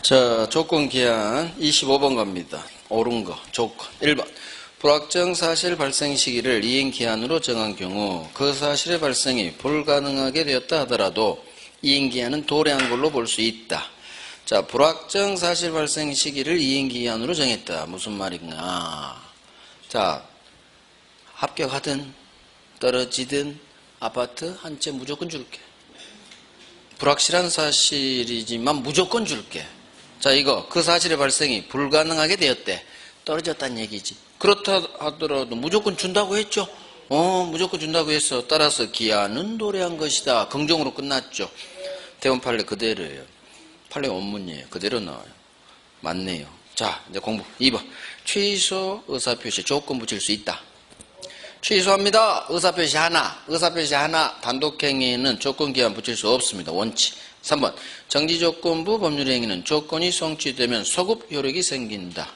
자, 조건 기한 25번 갑니다. 옳은 거, 조건. 1번. 불확정 사실 발생 시기를 이행 기한으로 정한 경우 그 사실의 발생이 불가능하게 되었다 하더라도 이행 기한은 도래한 걸로 볼 수 있다. 자, 불확정 사실 발생 시기를 이행 기한으로 정했다. 무슨 말인가? 자, 합격하든 떨어지든 아파트 한 채 무조건 줄게. 불확실한 사실이지만 무조건 줄게. 자, 이거 그 사실의 발생이 불가능하게 되었대. 떨어졌다는 얘기지. 그렇다 하더라도 무조건 준다고 했죠. 무조건 준다고 했어. 따라서 기한은 도래한 것이다. 긍정으로 끝났죠. 대원 판례 그대로예요. 판례 원문이에요. 그대로 나와요. 맞네요. 자, 이제 공부 2번. 취소 의사표시 조건 붙일 수 있다. 취소합니다. 의사표시 하나. 의사표시 하나. 단독행위에는 조건기한 붙일 수 없습니다. 원칙. 3번. 정지조건부 법률행위는 조건이 성취되면 소급 효력이 생긴다.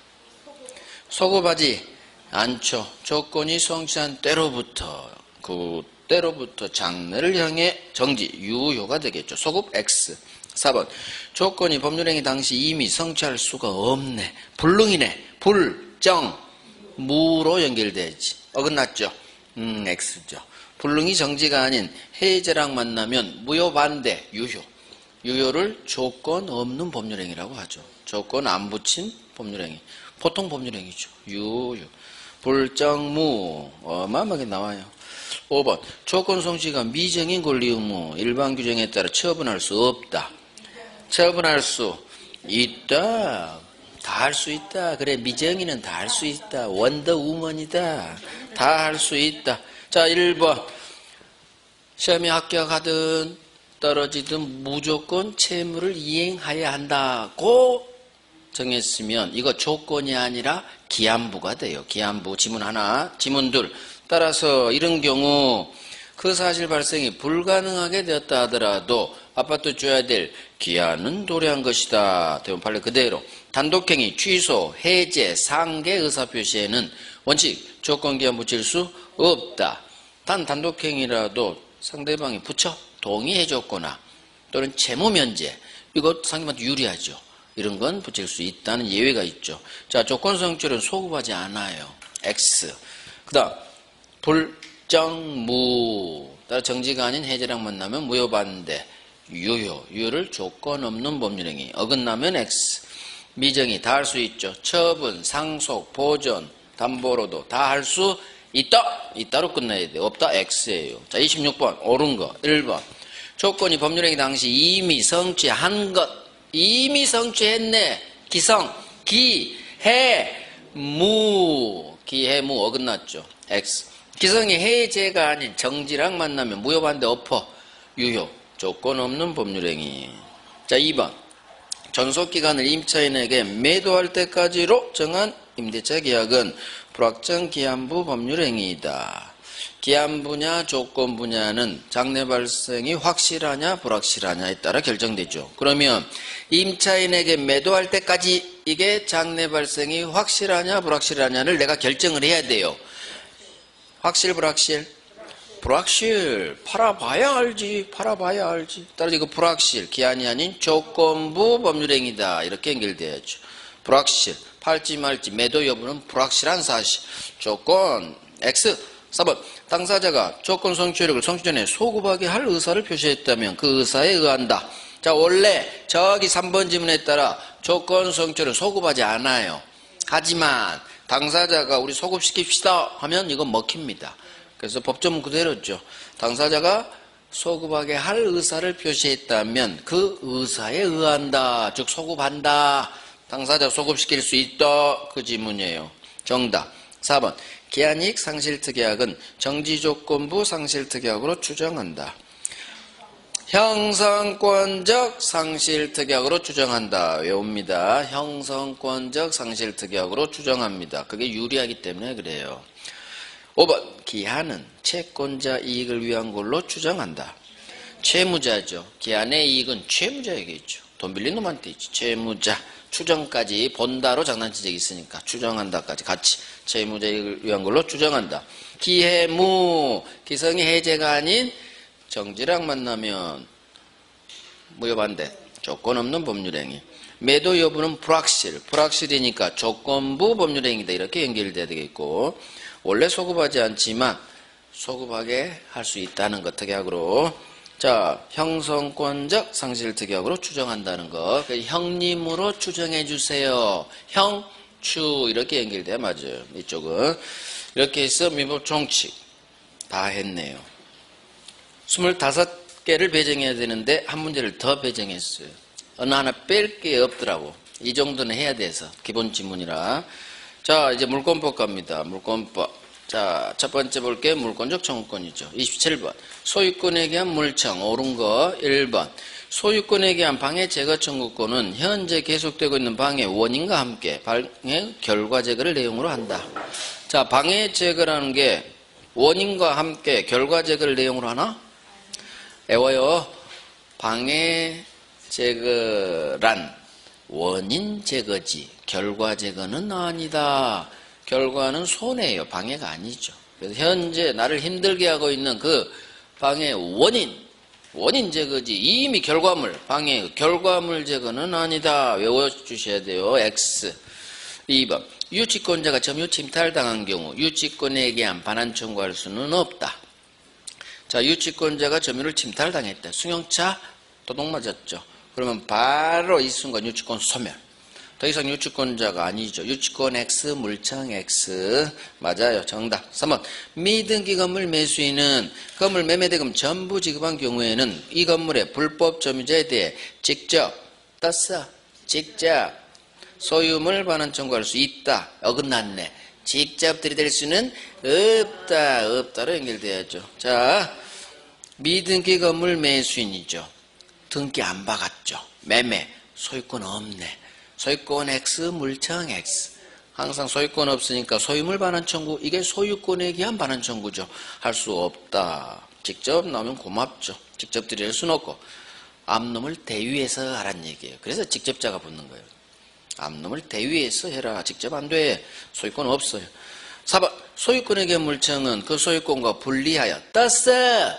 소급하지 않죠. 조건이 성취한 때로부터 그때로부터 장래를 향해 정지, 유효가 되겠죠. 소급 X. 4번. 조건이 법률행위 당시 이미 성취할 수가 없네. 불능이네. 불정, 무로 연결되지. 어긋났죠. X죠. 불능이 정지가 아닌 해제랑 만나면 무효반대, 유효. 유효를 조건 없는 법률행위라고 하죠. 조건 안 붙인 법률행위. 보통 법률행위죠. 유효. 불정무. 어마어마하게 나와요. 5번. 조건 성취가 미정인 권리 의무. 일반 규정에 따라 처분할 수 없다. 처분할 수 있다. 다 할 수 있다. 그래, 미정인은 다 할 수 있다. 원더 우먼이다. 다 할 수 있다. 자, 1번. 시험에 합격하든 떨어지든 무조건 채무를 이행해야 한다고 정했으면 이거 조건이 아니라 기한부가 돼요. 기한부. 지문 하나, 지문 둘. 따라서 이런 경우 그 사실 발생이 불가능하게 되었다 하더라도 아파트 줘야 될 기한은 도래한 것이다. 대원 판례 그대로. 단독행위, 취소, 해제, 상계 의사표시에는 원칙 조건기한 붙일 수 없다. 단 단독행위라도 상대방이 붙여 동의해줬거나 또는 채무면제, 이것 상대방한테 유리하죠. 이런 건 붙일 수 있다는 예외가 있죠. 자, 조건 성취는 소급하지 않아요. X. 그 다음 불정무. 따라 정지가 아닌 해제랑 만나면 무효반대, 유효. 유효를 조건 없는 법률행위. 어긋나면 X. 미정이 다 할 수 있죠. 처분, 상속, 보존, 담보로도 다 할 수 있다. 있다로 끝나야 돼. 없다. X예요. 자, 26번. 옳은 거. 1번. 조건이 법률행위 당시 이미 성취한 것. 이미 성취했네. 기성, 기, 해, 무. 기해무 어긋났죠. X. 기성이 해제가 아닌 정지랑 만나면 무효반대 엎어. 유효. 조건 없는 법률행위. 자, 2번. 전속기간을 임차인에게 매도할 때까지로 정한 임대차 계약은 불확정 기한부 법률행위이다. 기한부냐 조건부냐는 장래 발생이 확실하냐 불확실하냐에 따라 결정되죠. 그러면 임차인에게 매도할 때까지 이게 장래 발생이 확실하냐 불확실하냐를 내가 결정을 해야 돼요. 확실 불확실? 불확실. 팔아봐야 알지. 팔아봐야 알지. 따라서 이거 불확실. 기한이 아닌 조건부 법률행위다. 이렇게 연결돼야죠. 불확실. 팔지 말지 매도 여부는 불확실한 사실. 조건 X. 4번. 당사자가 조건 성취력을 성취 전에 소급하게 할 의사를 표시했다면 그 의사에 의한다. 자, 원래 저기 3번 지문에 따라 조건 성취를 소급하지 않아요. 하지만 당사자가 우리 소급시킵시다 하면 이건 먹힙니다. 그래서 법조문 그대로죠. 당사자가 소급하게 할 의사를 표시했다면 그 의사에 의한다. 즉 소급한다. 당사자 소급시킬 수 있다. 그 지문이에요. 정답. 4번. 기한이익 상실특약은 정지조건부 상실특약으로 추정한다. 형성권적 상실특약으로 추정한다. 외웁니다. 형성권적 상실특약으로 추정합니다. 그게 유리하기 때문에 그래요. 5번. 기한은 채권자 이익을 위한 걸로 추정한다. 채무자죠. 기한의 이익은 채무자에게 있죠. 돈 빌린 놈한테 있지. 채무자. 추정까지 본다로 장난친 적이 있으니까 추정한다까지 같이 채무자 이익을 위한 걸로 추정한다. 기해무. 기성이 해제가 아닌 정지랑 만나면 무효반대. 조건 없는 법률행위. 매도 여부는 불확실이니까 조건부 법률행위다 이렇게 연결돼야 되겠고, 원래 소급하지 않지만 소급하게 할 수 있다는 것 특약으로, 자, 형성권적 상실 특약으로 추정한다는 거. 형님으로 추정해 주세요. 형추 이렇게 연결돼야 맞아요. 이쪽은 이렇게 해서 민법 총칙 다 했네요. 25개를 배정해야 되는데 한 문제를 더 배정했어요. 어느 하나 뺄 게 없더라고. 이 정도는 해야 돼서 기본 지문이라. 자, 이제 물권법 갑니다. 물권법. 자, 첫 번째 볼게요. 물권적 청구권이죠. 27번. 소유권에 대한 물청, 옳은 거. 1번. 소유권에 대한 방해 제거 청구권은 현재 계속되고 있는 방해 원인과 함께 방해 결과 제거를 내용으로 한다. 자, 방해 제거라는 게 원인과 함께 결과 제거를 내용으로 하나? 애워요. 방해 제거란 원인 제거지 결과 제거는 아니다. 결과는 손해예요. 방해가 아니죠. 그래서 현재 나를 힘들게 하고 있는 그 방해 원인 제거지 이미 결과물, 방해 결과물 제거는 아니다. 외워주셔야 돼요. X. 2번. 유치권자가 점유 침탈당한 경우 유치권에 대한 반환 청구할 수는 없다. 자, 유치권자가 점유를 침탈당했다. 승용차 도둑 맞았죠. 그러면 바로 이 순간 유치권 소멸. 더 이상 유치권자가 아니죠. 유치권 X, 물청 X. 맞아요. 정답. 3번. 미등기 건물 매수인은 건물 매매대금 전부 지급한 경우에는 이 건물의 불법 점유자에 대해 직접 소유물 반환 청구할 수 있다. 어긋났네. 직접 들이댈 수는 없다로 연결돼야죠. 자, 미등기 건물 매수인이죠. 등기 안 박았죠. 매매, 소유권 없네. 소유권 X, 물청 X. 항상 소유권 없으니까 소유물 반환 청구, 이게 소유권에 대한 반환 청구죠. 할 수 없다. 직접 나오면 고맙죠. 직접 드릴 수는 없고. 앞놈을 대위해서 하란 얘기예요. 그래서 직접자가 붙는 거예요. 앞놈을 대위해서 해라. 직접 안 돼. 소유권 없어요. 4번. 소유권에 대한 물청은 그 소유권과 분리하여 떴어.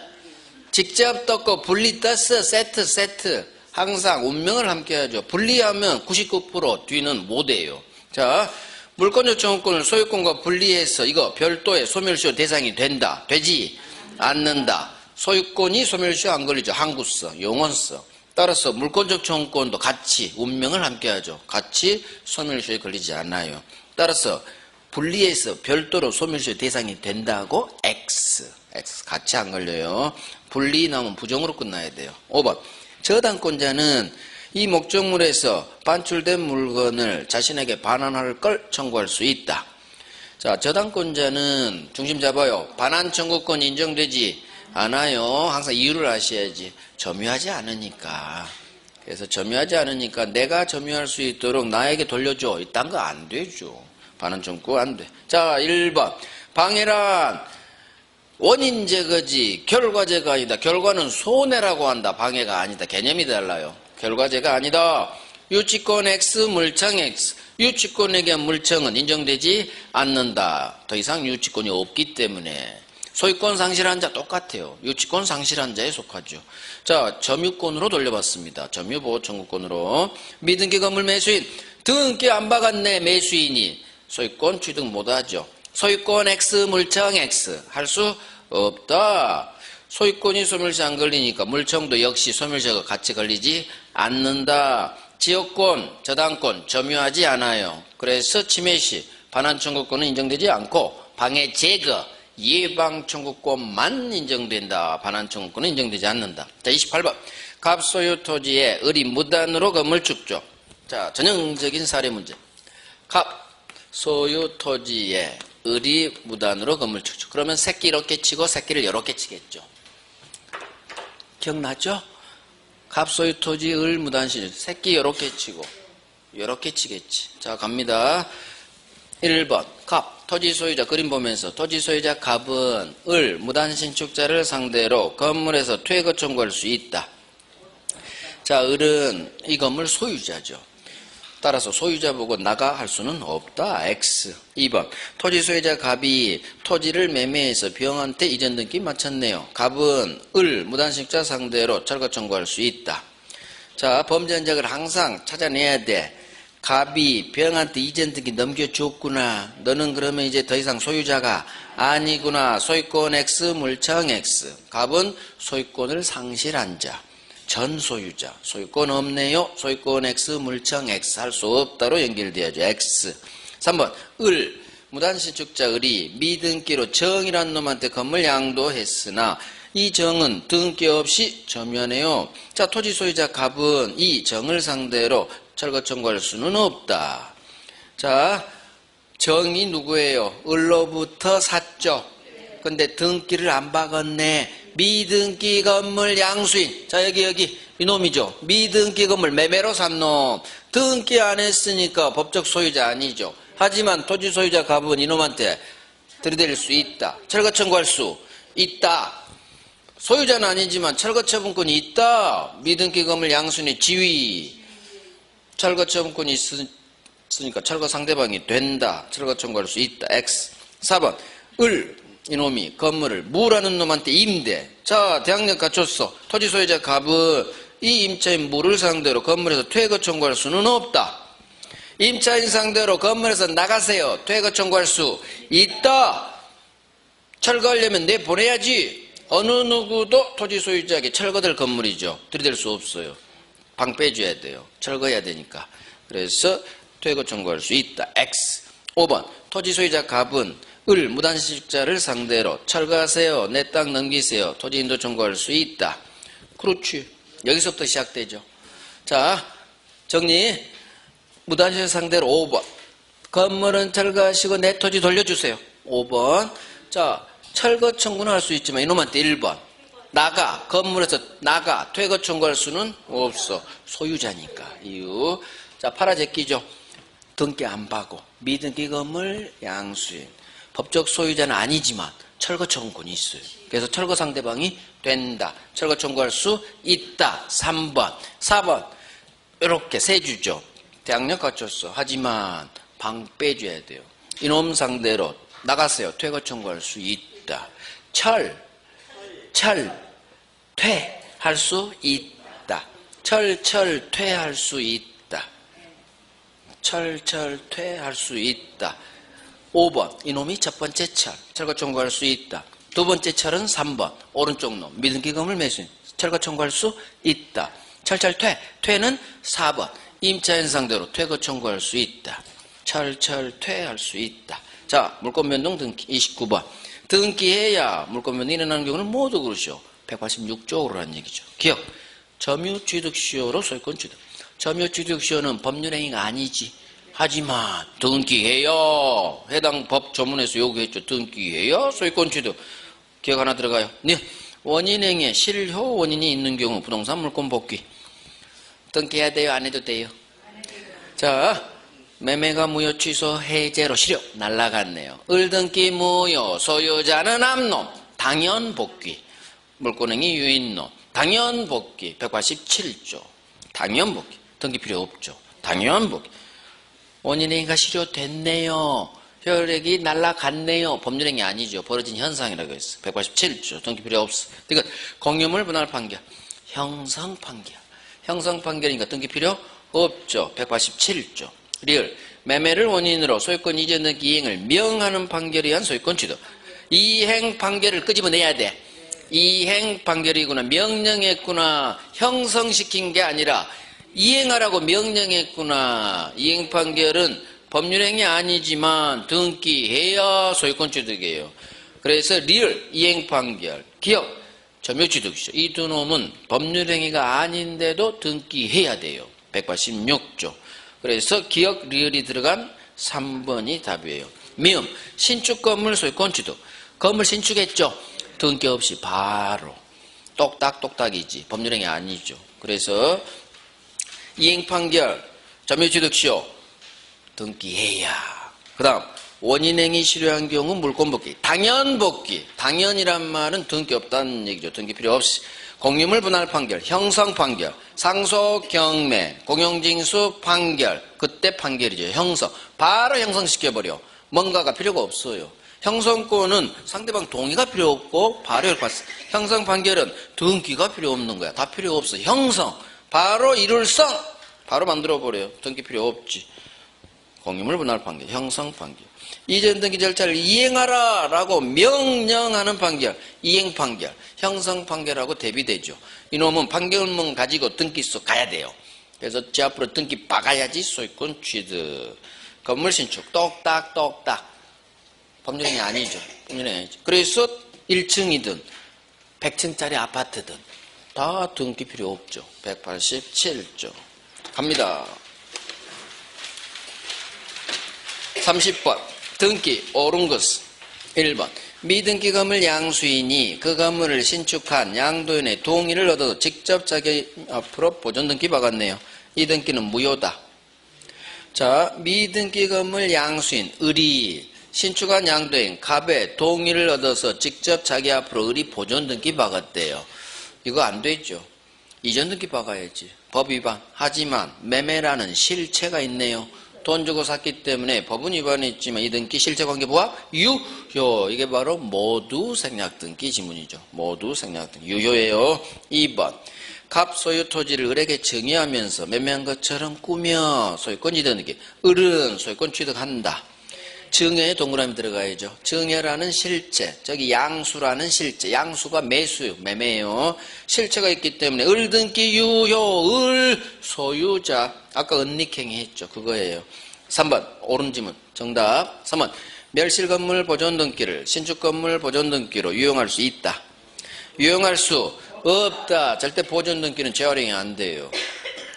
직접 떴고 분리 떴어. 세트. 항상 운명을 함께 하죠. 분리하면 99% 뒤는 못해요. 자, 물권적 청구권을 소유권과 분리해서 이거 별도의 소멸시효 대상이 된다. 되지 않는다. 소유권이 소멸시효 안 걸리죠. 항구서, 용언서. 따라서 물권적 청구권도 같이 운명을 함께 하죠. 같이 소멸시효에 걸리지 않아요. 따라서 분리해서 별도로 소멸시효 대상이 된다고 X 같이 안 걸려요. 분리 나오면 부정으로 끝나야 돼요. 5번. 저당권자는 이 목적물에서 반출된 물건을 자신에게 반환할 걸 청구할 수 있다. 자, 저당권자는 중심 잡아요. 반환 청구권 인정되지 않아요. 항상 이유를 아셔야지. 점유하지 않으니까. 그래서 점유하지 않으니까 내가 점유할 수 있도록 나에게 돌려줘. 이딴 거 안 되죠. 반환 청구 안 돼. 자, 1번. 방해란 원인 제거지 결과제가 아니다. 결과는 손해라고 한다. 방해가 아니다. 개념이 달라요. 결과제가 아니다. 유치권 X, 물청 X. 유치권에 대한 물청은 인정되지 않는다. 더 이상 유치권이 없기 때문에. 소유권 상실한 자 똑같아요. 유치권 상실한 자에 속하죠. 자, 점유권으로 돌려봤습니다. 점유보호 청구권으로. 미등기 건물 매수인. 등기 안 박았네. 매수인이. 소유권 취득 못하죠. 소유권 X, 물청 X. 할 수 없다. 소유권이 소멸시 안 걸리니까 물청도 역시 소멸시가 같이 걸리지 않는다. 지역권, 저당권 점유하지 않아요. 그래서 침해시 반환 청구권은 인정되지 않고 방해 제거, 예방 청구권만 인정된다. 반환 청구권은 인정되지 않는다. 자, 28번. 갑소유 토지에 을이 무단으로 건물 축조. 자, 전형적인 사례 문제. 갑소유 토지에 을이 무단으로 건물 축조. 그러면 새끼 이렇게 치고 새끼를 이렇게 치겠죠. 기억나죠? 갑소유 토지 을 무단실. 새끼 이렇게 치고 이렇게 치겠지. 자, 갑니다. 1번. 갑. 토지 소유자 그림 보면서 토지 소유자 갑은 을 무단신축자를 상대로 건물에서 퇴거 청구할 수 있다. 자, 을은 이 건물 소유자죠. 따라서 소유자 보고 나가 할 수는 없다. X. 2번. 토지 소유자 갑이 토지를 매매해서 병한테 이전 등기 마쳤네요. 갑은 을 무단신축자 상대로 철거 청구할 수 있다. 자, 범죄 흔적을 항상 찾아내야 돼. 갑이 병한테 이전 등기 넘겨줬구나. 너는 그러면 이제 더 이상 소유자가 아니구나. 소유권 X, 물청 X. 갑은 소유권을 상실한 자. 전 소유자. 소유권 없네요. 소유권 X, 물청 X. 할 수 없다로 연결돼야죠. X. 3번. 을. 무단신축자 을이 미등기로 정이라는 놈한테 건물 양도했으나 이 정은 등기 없이 점유하네요. 자, 토지 소유자 갑은 이 정을 상대로 철거 청구할 수는 없다. 자, 정이 누구예요? 을로부터 샀죠. 근데 등기를 안 박았네. 미등기 건물 양수인. 자, 여기 이놈이죠. 미등기 건물 매매로 산 놈. 등기 안 했으니까 법적 소유자 아니죠. 하지만 토지 소유자 갑은 이놈한테 들이댈 수 있다. 철거 청구할 수 있다. 소유자는 아니지만 철거 처분권이 있다. 미등기 건물 양수인의 지위. 철거 처분권이 있으니까 철거 상대방이 된다. 철거 청구할 수 있다. X. 4번. 을. 이놈이 건물을 무라는 놈한테 임대. 자, 대항력 갖췄어. 토지 소유자 갑은 이 임차인 무를 상대로 건물에서 퇴거 청구할 수는 없다. 임차인 상대로 건물에서 나가세요. 퇴거 청구할 수 있다. 철거하려면 내보내야지. 어느 누구도 토지 소유자에게 철거될 건물이죠. 들이댈 수 없어요. 방 빼줘야 돼요. 철거해야 되니까. 그래서 퇴거 청구할 수 있다. X. 5번. 토지 소유자 갑은 을 무단신축자를 상대로 철거하세요. 내 땅 넘기세요. 토지 인도 청구할 수 있다. 그렇지. 여기서부터 시작되죠. 자, 정리. 무단신축 상대로 5번. 건물은 철거하시고 내 토지 돌려주세요. 5번. 자, 철거 청구는 할 수 있지만 이놈한테 1번. 나가. 건물에서 나가. 퇴거 청구할 수는 없어. 소유자니까. 이유. 자, 팔아제끼죠. 등기 안 파고. 미등기 건물 양수인. 법적 소유자는 아니지만 철거 청구권이 있어요. 그래서 철거 상대방이 된다. 철거 청구할 수 있다. 3번. 4번. 이렇게 세 주죠. 대항력 갖췄어. 하지만 방 빼줘야 돼요. 이놈 상대로 나가세요. 퇴거 청구할 수 있다. 퇴 할 수 있다. 퇴 할 수 있다. 퇴 할 수 있다. 5번. 이놈이 첫 번째 철거 청구할 수 있다. 두 번째 철은 3번. 오른쪽 놈. 미등기 건물 매수인. 철거 청구할 수 있다. 퇴는 4번. 임차인 상대로 퇴거 청구할 수 있다. 퇴할 수 있다. 자, 물권 변동 등기 29번. 등기해야 물권 변동이 일어나는 경우는 모두 그러시오. 186조라는 얘기죠. 기억. 점유취득시효로 소유권 취득. 점유취득시효는 법률행위가 아니지. 하지만 등기해야 해당 법 조문에서 요구했죠. 등기해야 소유권 취득. 기억 하나 들어가요. 네. 원인행위에 실효 원인이 있는 경우 부동산 물권 복귀. 등기해야 돼요? 안 해도 돼요? 자, 매매가 무효 취소 해제로 실효 날라갔네요. 을등기 무효 소유자는 암놈 당연 복귀. 물권행위 유인놈 당연 복귀. 187조 당연 복귀. 등기 필요 없죠. 당연 복귀. 원인행위가 실효됐네요. 혈액이 날라갔네요. 법률행위 아니죠. 벌어진 현상이라고 했어. 187조 등기 필요 없어. 그러니까 공유물 분할 판결, 형성 판결. 형성 판결이니까 등기 필요 없죠. 187조. 리을. 매매를 원인으로 소유권 이전 등기 이행을 명하는 판결에 의한 소유권 취득. 이행 판결을 끄집어내야 돼. 이행 판결이구나. 명령했구나. 형성시킨 게 아니라 이행하라고 명령했구나. 이행 판결은 법률행위 아니지만 등기해야 소유권 취득이에요. 그래서 리을 이행 판결. 기억. 점유취득시효. 이 두 놈은 법률행위가 아닌데도 등기해야 돼요. 186조. 그래서 기억 리을이 들어간 3번이 답이에요. 미음. 신축 건물 소유권 취득. 건물 신축했죠. 등기 없이 바로 똑딱똑딱이지. 법률행위 아니죠. 그래서 이행 판결 점유취득시효 등기해야. 그 다음 원인행위 실효한 경우 물권복귀. 당연복귀. 당연이란 말은 등기 없다는 얘기죠. 등기 필요 없이. 공유물 분할 판결, 형성 판결, 상속 경매, 공용징수 판결. 그때 판결이죠. 형성. 바로 형성시켜버려. 뭔가가 필요가 없어요. 형성권은 상대방 동의가 필요 없고 바로 형성 판결은 등기가 필요 없는 거야. 다 필요 없어. 형성. 바로 이룰성 바로 만들어버려요. 등기 필요 없지. 공유물 분할 판결, 형성 판결. 이전 등기 절차를 이행하라 라고 명령하는 판결, 이행 판결, 형성 판결하고 대비되죠. 이놈은 판결문 가지고 등기소 가야 돼요. 그래서 제 앞으로 등기 박아야지 소유권 취득. 건물 신축 똑딱똑딱. 법률행위 아니죠. 법률행위 아니죠. 그래서 1층이든 100층짜리 아파트든 다 등기 필요 없죠. 187조. 갑니다. 30번. 등기 옳은 것은 1번. 미등기 건물 양수인이 그 건물을 신축한 양도인의 동의를 얻어도 직접 자기 앞으로 보존 등기 박았네요. 이 등기는 무효다. 자, 미등기 건물 양수인 을이 신축한 양도인 갑의 동의를 얻어서 직접 자기 앞으로 을이 보존 등기 박았대요. 이거 안 되죠. 이전 등기 박아야지. 법 위반. 하지만 매매라는 실체가 있네요. 돈 주고 샀기 때문에 법은 위반했지만 이 등기 실체관계 부합 유효. 이게 바로 모두 생략 등기 지문이죠. 모두 생략 등기 유효예요. 2번. 갑 소유 토지를 을에게 증여하면서 매매한 것처럼 꾸며 소유권 이득. 을은 소유권 취득한다. 증여에 동그라미 들어가야죠. 증여라는 실체, 저기 양수라는 실체, 양수가 매수요, 매매예요. 실체가 있기 때문에 을 등기 유효, 을 소유자. 아까 은닉행위 했죠. 그거예요. 3번 옳은 지문 정답. 3번 멸실 건물 보존 등기를 신축 건물 보존 등기로 유용할 수 있다. 유용할 수 없다. 절대 보존 등기는 재활용이 안 돼요.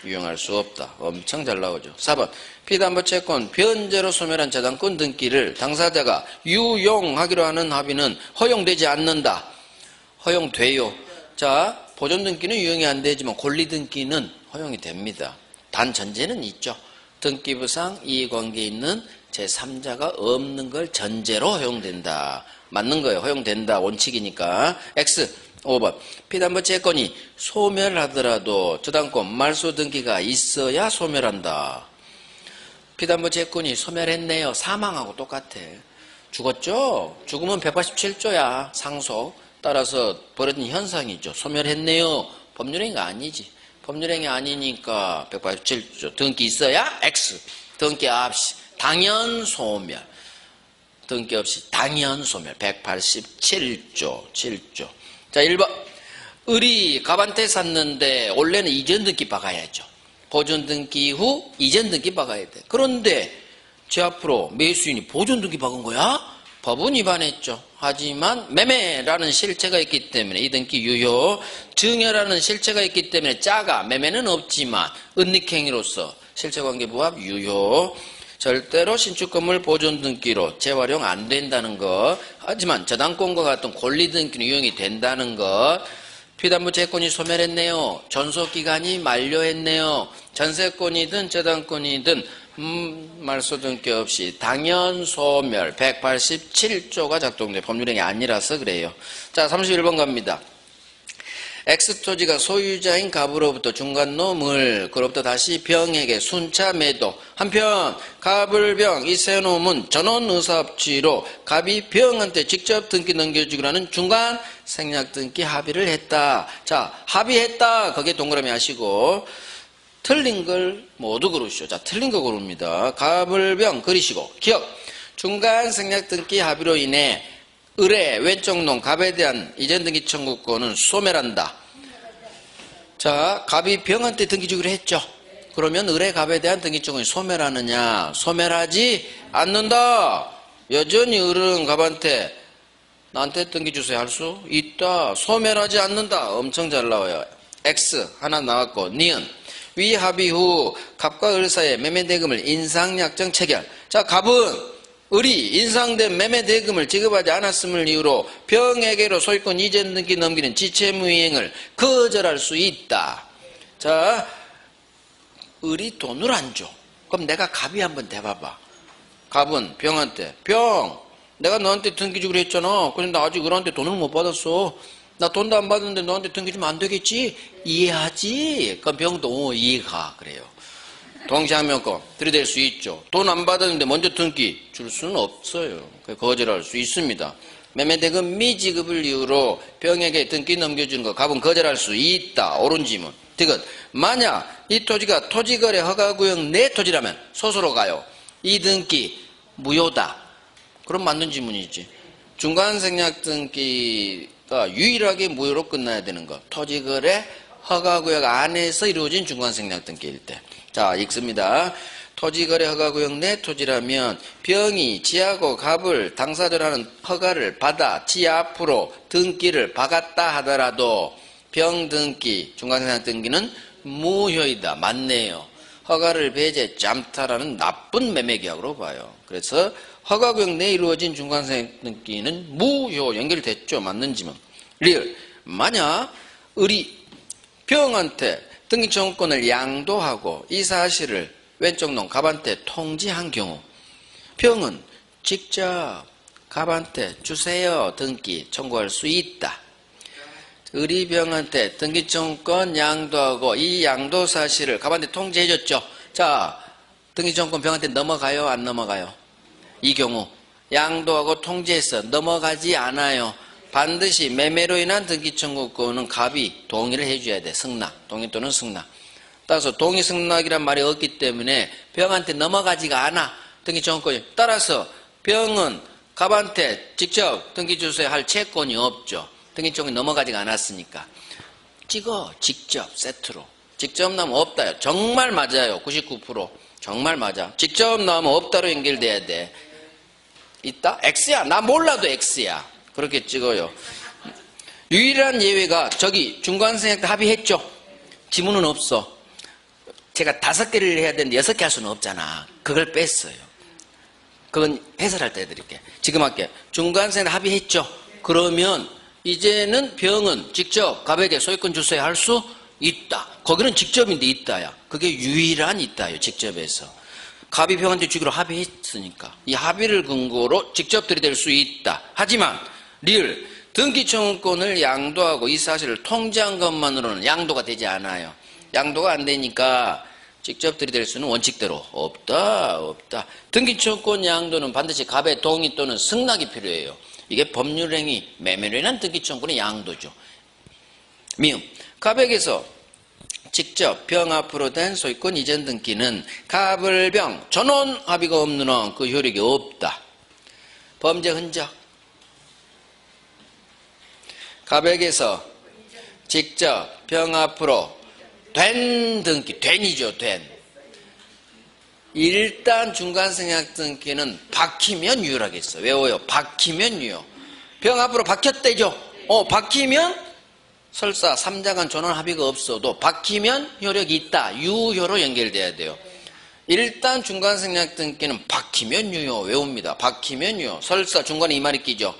유용할 수 없다. 엄청 잘 나오죠. 4번 피담보 채권 변제로 소멸한 저당권 등기를 당사자가 유용하기로 하는 합의는 허용되지 않는다. 허용돼요. 자, 보존 등기는 유용이 안 되지만 권리 등기는 허용이 됩니다. 단 전제는 있죠. 등기부상 이해관계에 있는 제3자가 없는 걸 전제로 허용된다. 맞는 거예요. 허용된다. 원칙이니까. X 5번 피담보 채권이 소멸하더라도 저당권 말소 등기가 있어야 소멸한다. 피담보 채권이 소멸했네요. 사망하고 똑같아. 죽었죠? 죽으면 187조야. 상속. 따라서 벌어진 현상이죠. 소멸했네요. 법률행위가 아니지. 법률행위 아니니까 187조. 등기 있어야 X. 등기 없이 당연 소멸. 등기 없이 당연 소멸. 187조. 7조. 자, 1번. 을이 갑한테 샀는데 원래는 이전 등기 박아야죠. 보존 등기 후 이전 등기 박아야 돼. 그런데 제 앞으로 매수인이 보존 등기 박은 거야? 법은 위반했죠. 하지만 매매라는 실체가 있기 때문에 이 등기 유효. 증여라는 실체가 있기 때문에 짜가 매매는 없지만 은닉행위로서 실체관계 부합 유효. 절대로 신축 건물 보존 등기로 재활용 안 된다는 것. 하지만 저당권과 같은 권리 등기는 유용이 된다는 것. 피담보 채권이 소멸했네요. 존속기간이 만료했네요. 전세권이든 저당권이든 말소 등기 없이 당연 소멸 187조가 작동돼. 법률행위 아니라서 그래요. 자, 31번 갑니다. X토지가 소유자인 갑으로부터 중간놈을 그로부터 다시 병에게 순차 매도. 한편 갑을 병 이 세 놈은 전원 의사합치로 갑이 병한테 직접 등기 넘겨주기로 하는 중간 생략 등기 합의를 했다. 자, 합의했다. 거기에 동그라미 하시고 틀린 걸 모두 그러시오. 자, 틀린 거 고릅니다. 갑을 병 그리시고 기억. 중간 생략 등기 합의로 인해 을의 왼쪽 놈 갑에 대한 이전 등기 청구권은 소멸한다. 자, 갑이 병한테 등기 주기로 했죠. 그러면 을의 갑에 대한 등기 청구권이 소멸하느냐? 소멸하지 않는다. 여전히 을은 갑한테 나한테 등기 주세요 할 수 있다. 소멸하지 않는다. 엄청 잘 나와요. X 하나 나왔고 니은 위 합의 후 갑과 을 사이의 매매 대금을 인상약정 체결. 자, 갑은 을이 인상된 매매 대금을 지급하지 않았음을 이유로 병에게로 소유권 이전 등기 넘기는 지체무이행을 거절할 수 있다. 자, 을이 돈을 안 줘. 그럼 내가 갑이 한번 대봐봐. 갑은 병한테 병 내가 너한테 등기 주기로 했잖아. 그런데 나 아직 을한테 돈을 못 받았어. 나 돈도 안 받았는데 너한테 등기 주면 안 되겠지? 이해하지? 그럼 병도 이해가 그래요. 동시함명권 들이댈 수 있죠. 돈 안 받았는데 먼저 등기 줄 수는 없어요. 거절할 수 있습니다. 매매대금 미지급을 이유로 병에게 등기 넘겨주는 거 갑은 거절할 수 있다. 옳은 지문. 디귿. 만약 이 토지가 토지거래 허가구역 내 토지라면 소수로 가요. 이 등기 무효다. 그럼 맞는 지문이지. 중간생략 등기가 유일하게 무효로 끝나야 되는 거. 토지거래 허가구역 안에서 이루어진 중간생략 등기일 때. 자, 읽습니다. 토지거래 허가구역 내 토지라면 병이 지하고 갑을 당사자라는 허가를 받아 지 앞으로 등기를 박았다 하더라도 병 등기, 중간생략 등기는 무효이다. 맞네요. 허가를 배제 잠타라는 나쁜 매매계약으로 봐요. 그래서 허가구역 내에 이루어진 중간생략 등기는 무효 연결됐죠. 맞는 지문. 리을. 만약 우리 병한테 등기 청구권을 양도하고 이 사실을 왼쪽 놈 갑한테 통지한 경우 병은 직접 갑한테 주세요 등기 청구할 수 있다. 의리병한테 등기 청구권 양도하고 이 양도 사실을 갑한테 통지해줬죠. 자, 등기 청구권 병한테 넘어가요? 안 넘어가요? 이 경우 양도하고 통지해서 넘어가지 않아요. 반드시 매매로 인한 등기 청구권은 갑이 동의를 해줘야 돼. 승낙, 동의 또는 승낙. 따라서 동의 승낙이란 말이 없기 때문에 병한테 넘어가지가 않아. 등기 청구권이. 따라서 병은 갑한테 직접 등기 주세요 할 채권이 없죠. 등기 청구권이 넘어가지가 않았으니까. 찍어. 직접 세트로. 직접 나오면 없다요. 정말 맞아요. 99%. 정말 맞아. 직접 나오면 없다로 연결돼야 돼. 있다? X야. 나 몰라도 X야. 그렇게 찍어요. 유일한 예외가 저기 중간생략 때 합의했죠. 지문은 없어. 제가 5개를 해야 되는데 6개 할 수는 없잖아. 그걸 뺐어요. 그건 해설할 때 해드릴게. 지금 할게. 중간생략 합의했죠. 그러면 이제는 병은 직접 갑에게 소유권 주세요 할 수 있다. 거기는 직접인데 있다야. 그게 유일한 있다요. 직접에서. 갑이 병한테 주기로 합의했으니까. 이 합의를 근거로 직접 들이댈 수 있다. 하지만 리을 등기 청구권을 양도하고 이 사실을 통지한 것만으로는 양도가 되지 않아요. 양도가 안 되니까 직접 들이댈 수는 원칙대로 없다. 등기 청구권 양도는 반드시 갑의 동의 또는 승낙이 필요해요. 이게 법률행위 매매로 인한 등기 청구권의 양도죠. 미음. 갑에게서 직접 병 앞으로 된 소유권 이전 등기는 갑을 병 전원 합의가 없는 한 그 효력이 없다. 범죄 흔적. 갑에게서 직접 병 앞으로 된 등기, 된이죠, 된. 일단 중간생략 등기는 박히면 유효하겠어. 외워요. 박히면 유효. 병 앞으로 박혔대죠. 박히면 설사 3자간 전원 합의가 없어도 박히면 효력이 있다. 유효로 연결돼야 돼요. 일단 중간생략 등기는 박히면 유효. 외웁니다. 박히면 유효. 설사 중간에 이 말이 끼죠.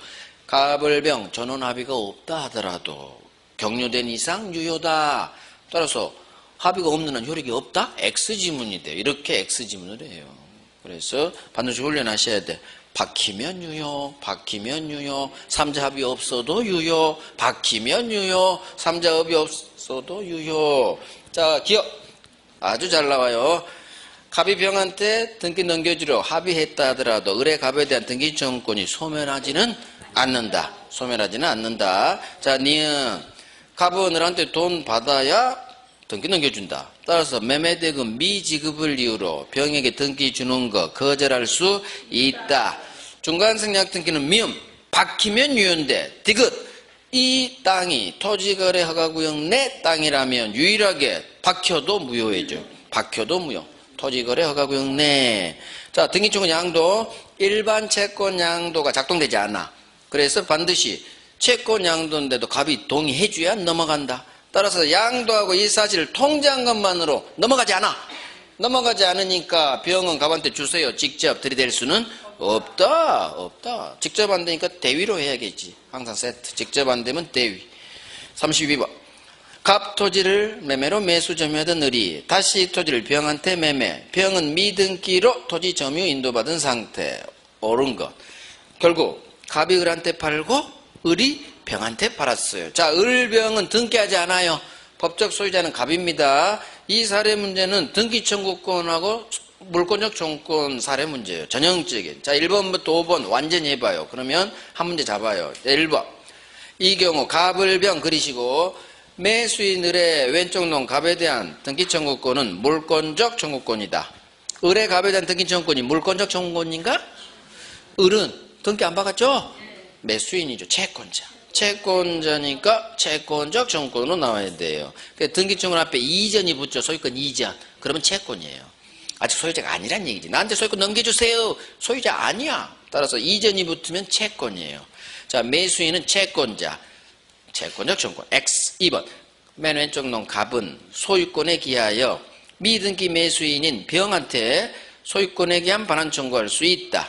갑을병 전원 합의가 없다 하더라도 격려된 이상 유효다. 따라서 합의가 없는 한 효력이 없다? X지문이 돼요. 이렇게 X지문을 해요. 그래서 반드시 훈련하셔야 돼. 박히면 유효, 박히면 유효, 3자 합의 없어도 유효, 박히면 유효, 3자 합의 없어도 유효. 자, 기억. 아주 잘 나와요. 갑이 병한테 등기 넘겨주려 합의했다 하더라도 의뢰 갑에 대한 등기 청구권이 소멸하지는 않는다. 소멸하지는 않는다. 자, 니은. 갑은 너한테 돈 받아야 등기 넘겨준다. 따라서 매매대금 미지급을 이유로 병에게 등기 주는 거 거절할 수 있다. 중간생략 등기는 미음. 박히면 유효인데 디귿. 이 땅이 토지거래 허가구역 내 땅이라면 유일하게 박혀도 무효해져. 박혀도 무효. 토지거래 허가구역 내. 자, 등기청구 양도 일반 채권 양도가 작동되지 않아. 그래서 반드시 채권 양도인데도 갑이 동의해줘야 넘어간다. 따라서 양도하고 이 사실을 통지한 것만으로 넘어가지 않아. 넘어가지 않으니까 병은 갑한테 주세요. 직접 들이댈 수는 없다. 직접 안 되니까 대위로 해야겠지. 항상 세트. 직접 안 되면 대위. 32번. 갑 토지를 매매로 매수 점유하던 을이 다시 토지를 병한테 매매. 병은 미등기로 토지 점유 인도받은 상태. 옳은 것. 결국 갑이 을한테 팔고 을이 병한테 팔았어요. 자, 을병은 등기하지 않아요. 법적 소유자는 갑입니다. 이 사례 문제는 등기 청구권하고 물권적 청구권 사례 문제예요. 전형적인. 자, 1번부터 5번 완전히 해봐요. 그러면 한 문제 잡아요. 1번. 이 경우 갑을병 그리시고 매수인 을의 왼쪽 논 갑에 대한 등기 청구권은 물권적 청구권이다. 을의 갑에 대한 등기 청구권이 물권적 청구권인가? 을은 등기 안 받았죠? 매수인이죠. 채권자. 채권자니까 채권적 청구권으로 나와야 돼요. 등기 청구권 앞에 이전이 붙죠. 소유권 이전. 그러면 채권이에요. 아직 소유자가 아니란 얘기지. 나한테 소유권 넘겨주세요. 소유자 아니야. 따라서 이전이 붙으면 채권이에요. 자, 매수인은 채권자. 채권적 청구권. X. 2번. 맨 왼쪽 논 갑은 소유권에 기하여 미등기 매수인인 병한테 소유권에 기한 반환 청구할 수 있다.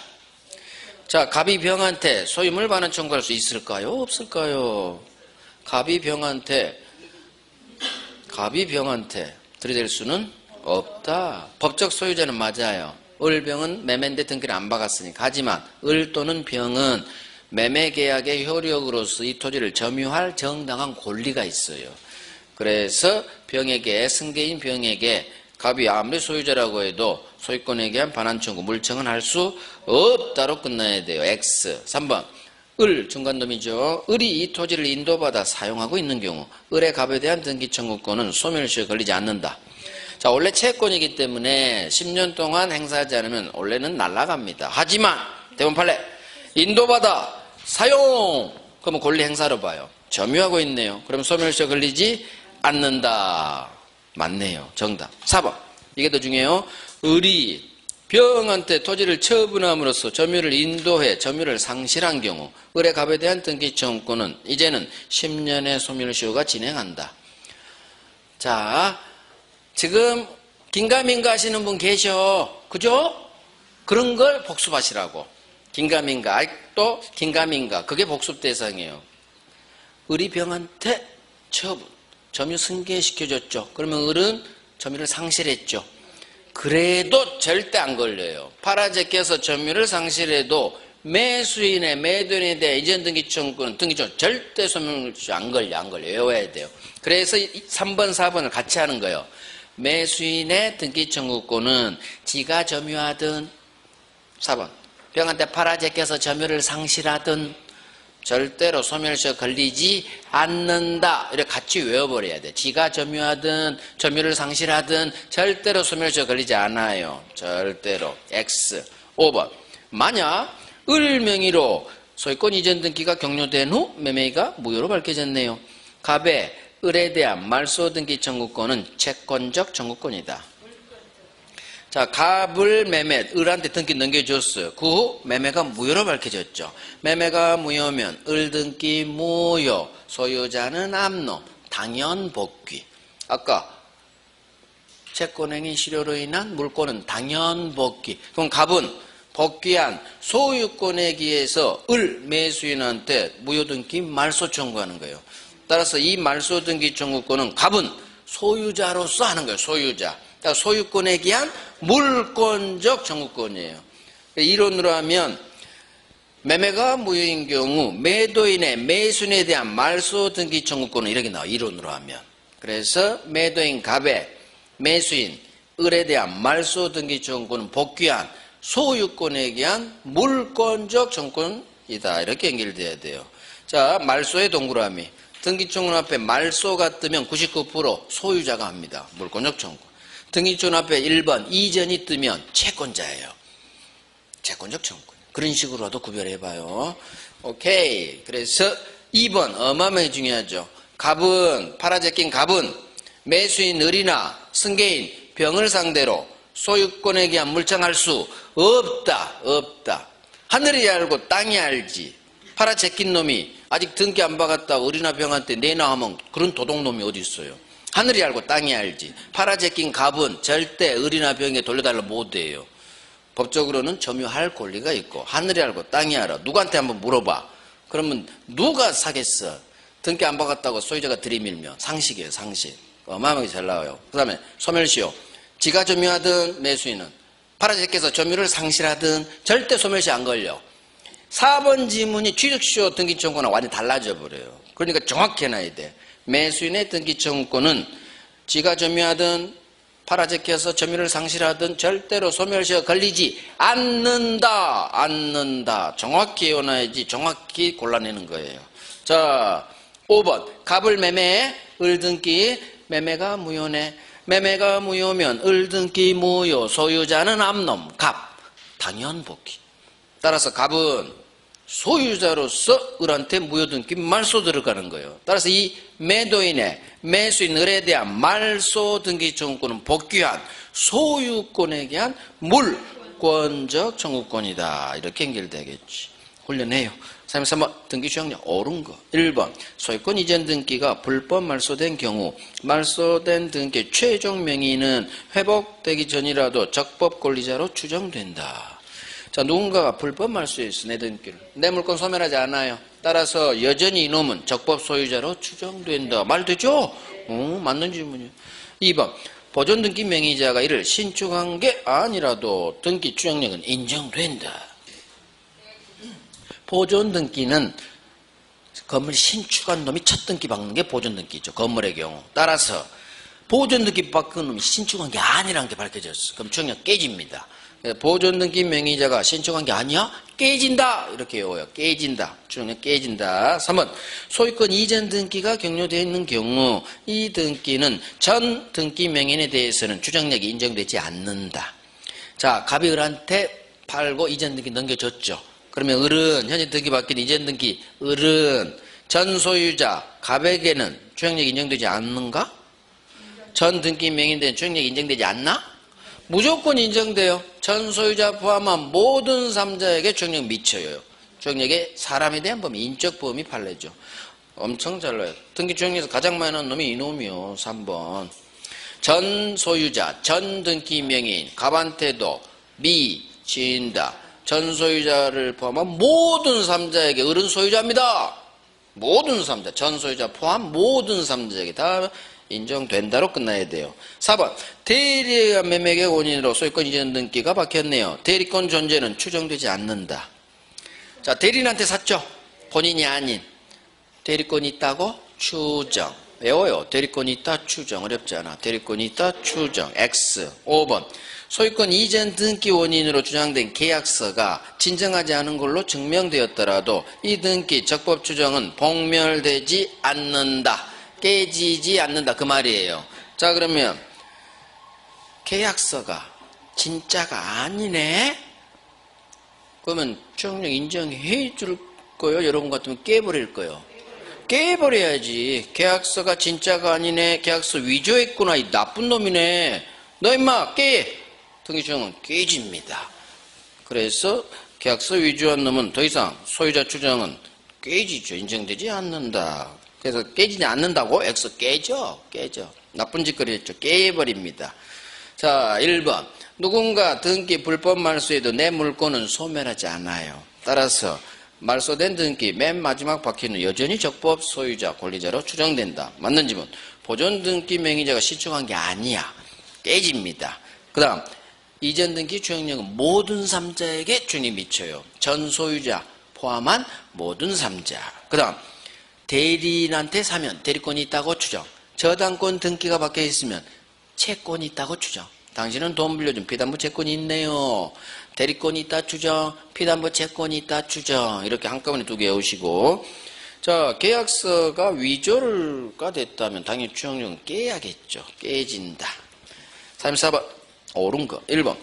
자, 갑이 병한테 소유물 반환 청구할 수 있을까요? 없을까요? 갑이 병한테 들이댈 수는 없다. 법적 소유자는 맞아요. 을병은 매매인데 등기를 안 박았으니까. 하지만 을 또는 병은 매매계약의 효력으로서 이 토지를 점유할 정당한 권리가 있어요. 그래서 병에게, 승계인 병에게 갑이 아무리 소유자라고 해도 소유권에 대한 반환 청구, 물청은 할 수 없다로 끝나야 돼요. X. 3번. 을, 중간놈이죠. 을이 이 토지를 인도받아 사용하고 있는 경우 을의 갑에 대한 등기 청구권은 소멸시효에 걸리지 않는다. 자, 원래 채권이기 때문에 10년 동안 행사하지 않으면 원래는 날아갑니다. 하지만 대본 판례 인도받아 사용! 그러면 권리 행사로 봐요. 점유하고 있네요. 그럼 소멸시효 걸리지 않는다. 맞네요. 정답. 4번. 이게 더 중요해요. 을이 병한테 토지를 처분함으로써 점유를 인도해 점유를 상실한 경우 을의 갑에 대한 등기 청구권은 이제는 10년의 소멸시효가 진행한다. 자, 지금 긴가민가 하시는 분 계셔. 그죠? 그런 걸 복습하시라고. 긴가민가. 아직도 긴가민가. 그게 복습 대상이에요. 을이 병한테 처분. 점유 승계시켜줬죠. 그러면 을은 점유를 상실했죠. 그래도 절대 안 걸려요. 팔아제껴서 점유를 상실해도 매수인의 매도인에 대해 이전 등기 청구는 등기 청구 절대 소멸시 안 걸려. 외워야 돼요. 그래서 3번, 4번을 같이 하는 거예요. 매수인의 등기 청구권은 지가 점유하든 4번 병한테 팔아제껴서 점유를 상실하든 절대로 소멸시효 걸리지 않는다. 이렇게 같이 외워버려야 돼. 지가 점유하든 점유를 상실하든 절대로 소멸시효 걸리지 않아요. 절대로. X. 5번. 만약 을 명의로 소유권 이전 등기가 종료된 후 매매가 무효로 밝혀졌네요. 갑의 을에 대한 말소 등기 청구권은 채권적 청구권이다. 자, 갑을 매매, 을한테 등기 넘겨줬어요. 그 후 매매가 무효로 밝혀졌죠. 매매가 무효면 을 등기 무효, 소유자는 암놈, 당연 복귀. 아까 채권행위 실효로 인한 물권은 당연 복귀. 그럼 갑은 복귀한 소유권에 기해서 을 매수인한테 무효 등기 말소 청구하는 거예요. 따라서 이 말소 등기 청구권은 갑은 소유자로서 하는 거예요. 소유자. 그러니까 소유권에 기한 물권적 청구권이에요. 이론으로 하면 매매가 무효인 경우 매도인의 매수인에 대한 말소 등기 청구권은 이렇게 나와요. 이론으로 하면. 그래서 매도인 갑의 매수인 을에 대한 말소 등기 청구권은 복귀한 소유권에 기한 물권적 청구권이다. 이렇게 연결돼야 돼요. 자, 말소의 동그라미. 등기청구권 앞에 말소가 뜨면 99% 소유자가 합니다. 물권적 청구권. 등기청구권 앞에 1번 이전이 뜨면 채권자예요. 채권적 청구권. 그런 식으로도 구별해봐요. 오케이. 그래서 2번 어마어마하게 중요하죠. 갑은 팔아제낀 갑은 매수인 을이나 승계인 병을 상대로 소유권에 기한 물청할 수 없다. 없다. 하늘이 알고 땅이 알지. 팔아제낀 놈이 아직 등기 안 박았다고 을이나 병한테 내놔 하면 그런 도둑놈이 어디 있어요. 하늘이 알고 땅이 알지. 팔아제낀 갑은 절대 을이나 병에 돌려달라 못해요. 법적으로는 점유할 권리가 있고 하늘이 알고 땅이 알아. 누구한테 한번 물어봐. 그러면 누가 사겠어. 등기 안 박았다고 소유자가 들이밀면 상식이에요. 상식. 어마어마하게 잘 나와요. 그 다음에 소멸시효. 지가 점유하든 매수인은 팔아제껴서 점유를 상실하든 절대 소멸시 안 걸려. 4번 지문이 취득시효 등기청구권과 완전히 달라져 버려요. 그러니까 정확히 해놔야 돼. 매수인의 등기청구권은 지가 점유하든 파라제키에서 점유를 상실하든 절대로 소멸시효 걸리지 않는다. 정확히 외워놔야지 정확히 골라내는 거예요. 자, 5번. 갑을 매매해 을등기 매매가 무효네. 매매가 무효면 을등기 무효 소유자는 암놈 갑 당연복귀. 따라서 갑은 소유자로서 을한테 무효등기 말소 들어가는 거예요. 따라서 이 매도인의 매수인 을에 대한 말소등기 청구권은 복귀한 소유권에게 한 물권적 청구권이다. 이렇게 연결되겠지. 훈련해요. 3번 등기 주장량 옳은 거. 1번 소유권 이전 등기가 불법 말소된 경우 말소된 등기 최종 명의는 회복되기 전이라도 적법 권리자로 추정된다. 자, 누군가가 불법 말소했어, 내 등기를. 내 물건 소멸하지 않아요. 따라서 여전히 이놈은 적법 소유자로 추정된다. 말 되죠? 맞는 질문이에요. 2번 보존 등기 명의자가 이를 신축한 게 아니라도 등기 추정력은 인정된다. 보존 등기는 건물 신축한 놈이 첫 등기 박는 게 보존 등기죠. 건물의 경우. 따라서 보존 등기 박은 놈이 신축한 게 아니라는 게 밝혀졌어. 그럼 추정력 깨집니다. 보존 등기 명의자가 신축한 게 아니야? 깨진다. 이렇게 외워요. 깨진다. 추정력 깨진다. 3번 소유권 이전 등기가 격려되어 있는 경우 이 등기는 전 등기 명인에 대해서는 추정력이 인정되지 않는다. 자, 갑이 을한테 팔고 이전 등기 넘겨줬죠. 그러면 을은 현재 등기 바뀐 이전 등기 을은 전 소유자 갑에게는 추정력이 인정되지 않는가? 전 등기 명인에 대한 추정력이 인정되지 않나? 무조건 인정돼요. 전 소유자 포함한 모든 3자에게 추정력 미쳐요. 추정력에 사람에 대한 범위, 인적 범위 판례죠. 엄청 잘 나요. 등기 추정력에서 가장 많이 나온 놈이 이놈이요. 3번. 전 소유자, 전 등기 명인, 갑한테도 미친다. 전 소유자를 포함한 모든 3자에게 을은 소유자입니다. 모든 3자, 전 소유자 포함 모든 3자에게 다 인정된다로 끝나야 돼요. 4번 대리가 매매의 원인으로 소유권 이전 등기가 박혔네요. 대리권 존재는 추정되지 않는다. 자, 대리인한테 샀죠. 본인이 아닌. 대리권이 있다고 추정. 외워요. 대리권이 있다 추정. 어렵지 않아. 대리권이 있다 추정. X. 5번 소유권 이전 등기 원인으로 주장된 계약서가 진정하지 않은 걸로 증명되었더라도 이 등기 적법 추정은 봉멸되지 않는다. 깨지지 않는다. 그 말이에요. 자, 그러면 계약서가 진짜가 아니네? 그러면 추정력 인정해 줄 거요? 여러분 같으면 깨버릴 거요? 깨버려야지. 계약서가 진짜가 아니네. 계약서 위조했구나. 이 나쁜 놈이네. 너 임마 깨! 등기 추정은 깨집니다. 그래서 계약서 위조한 놈은 더 이상 소유자 추정은 깨지죠. 인정되지 않는다. 그래서 깨지지 않는다고? X 깨져. 나쁜 짓거리 했죠. 깨버립니다. 자, 1번. 누군가 등기 불법 말소에도 내 물건은 소멸하지 않아요. 따라서 말소된 등기 맨 마지막 바퀴는 여전히 적법 소유자 권리자로 추정된다. 맞는 질문. 보존 등기 명의자가 신청한 게 아니야. 깨집니다. 그 다음 이전 등기 추정력은 모든 3자에게 추정이 미쳐요. 전 소유자 포함한 모든 3자. 그 다음 대리인한테 사면 대리권이 있다고 추정. 저당권 등기가 박혀 있으면 채권이 있다고 추정. 당신은 돈 빌려준 피담보 채권이 있네요. 대리권이 있다 추정. 피담보 채권이 있다 추정. 이렇게 한꺼번에 두 개 외우시고. 자, 계약서가 위조가 됐다면 당연히 추정력은 깨야겠죠. 깨진다. 34번 옳은 거. 1번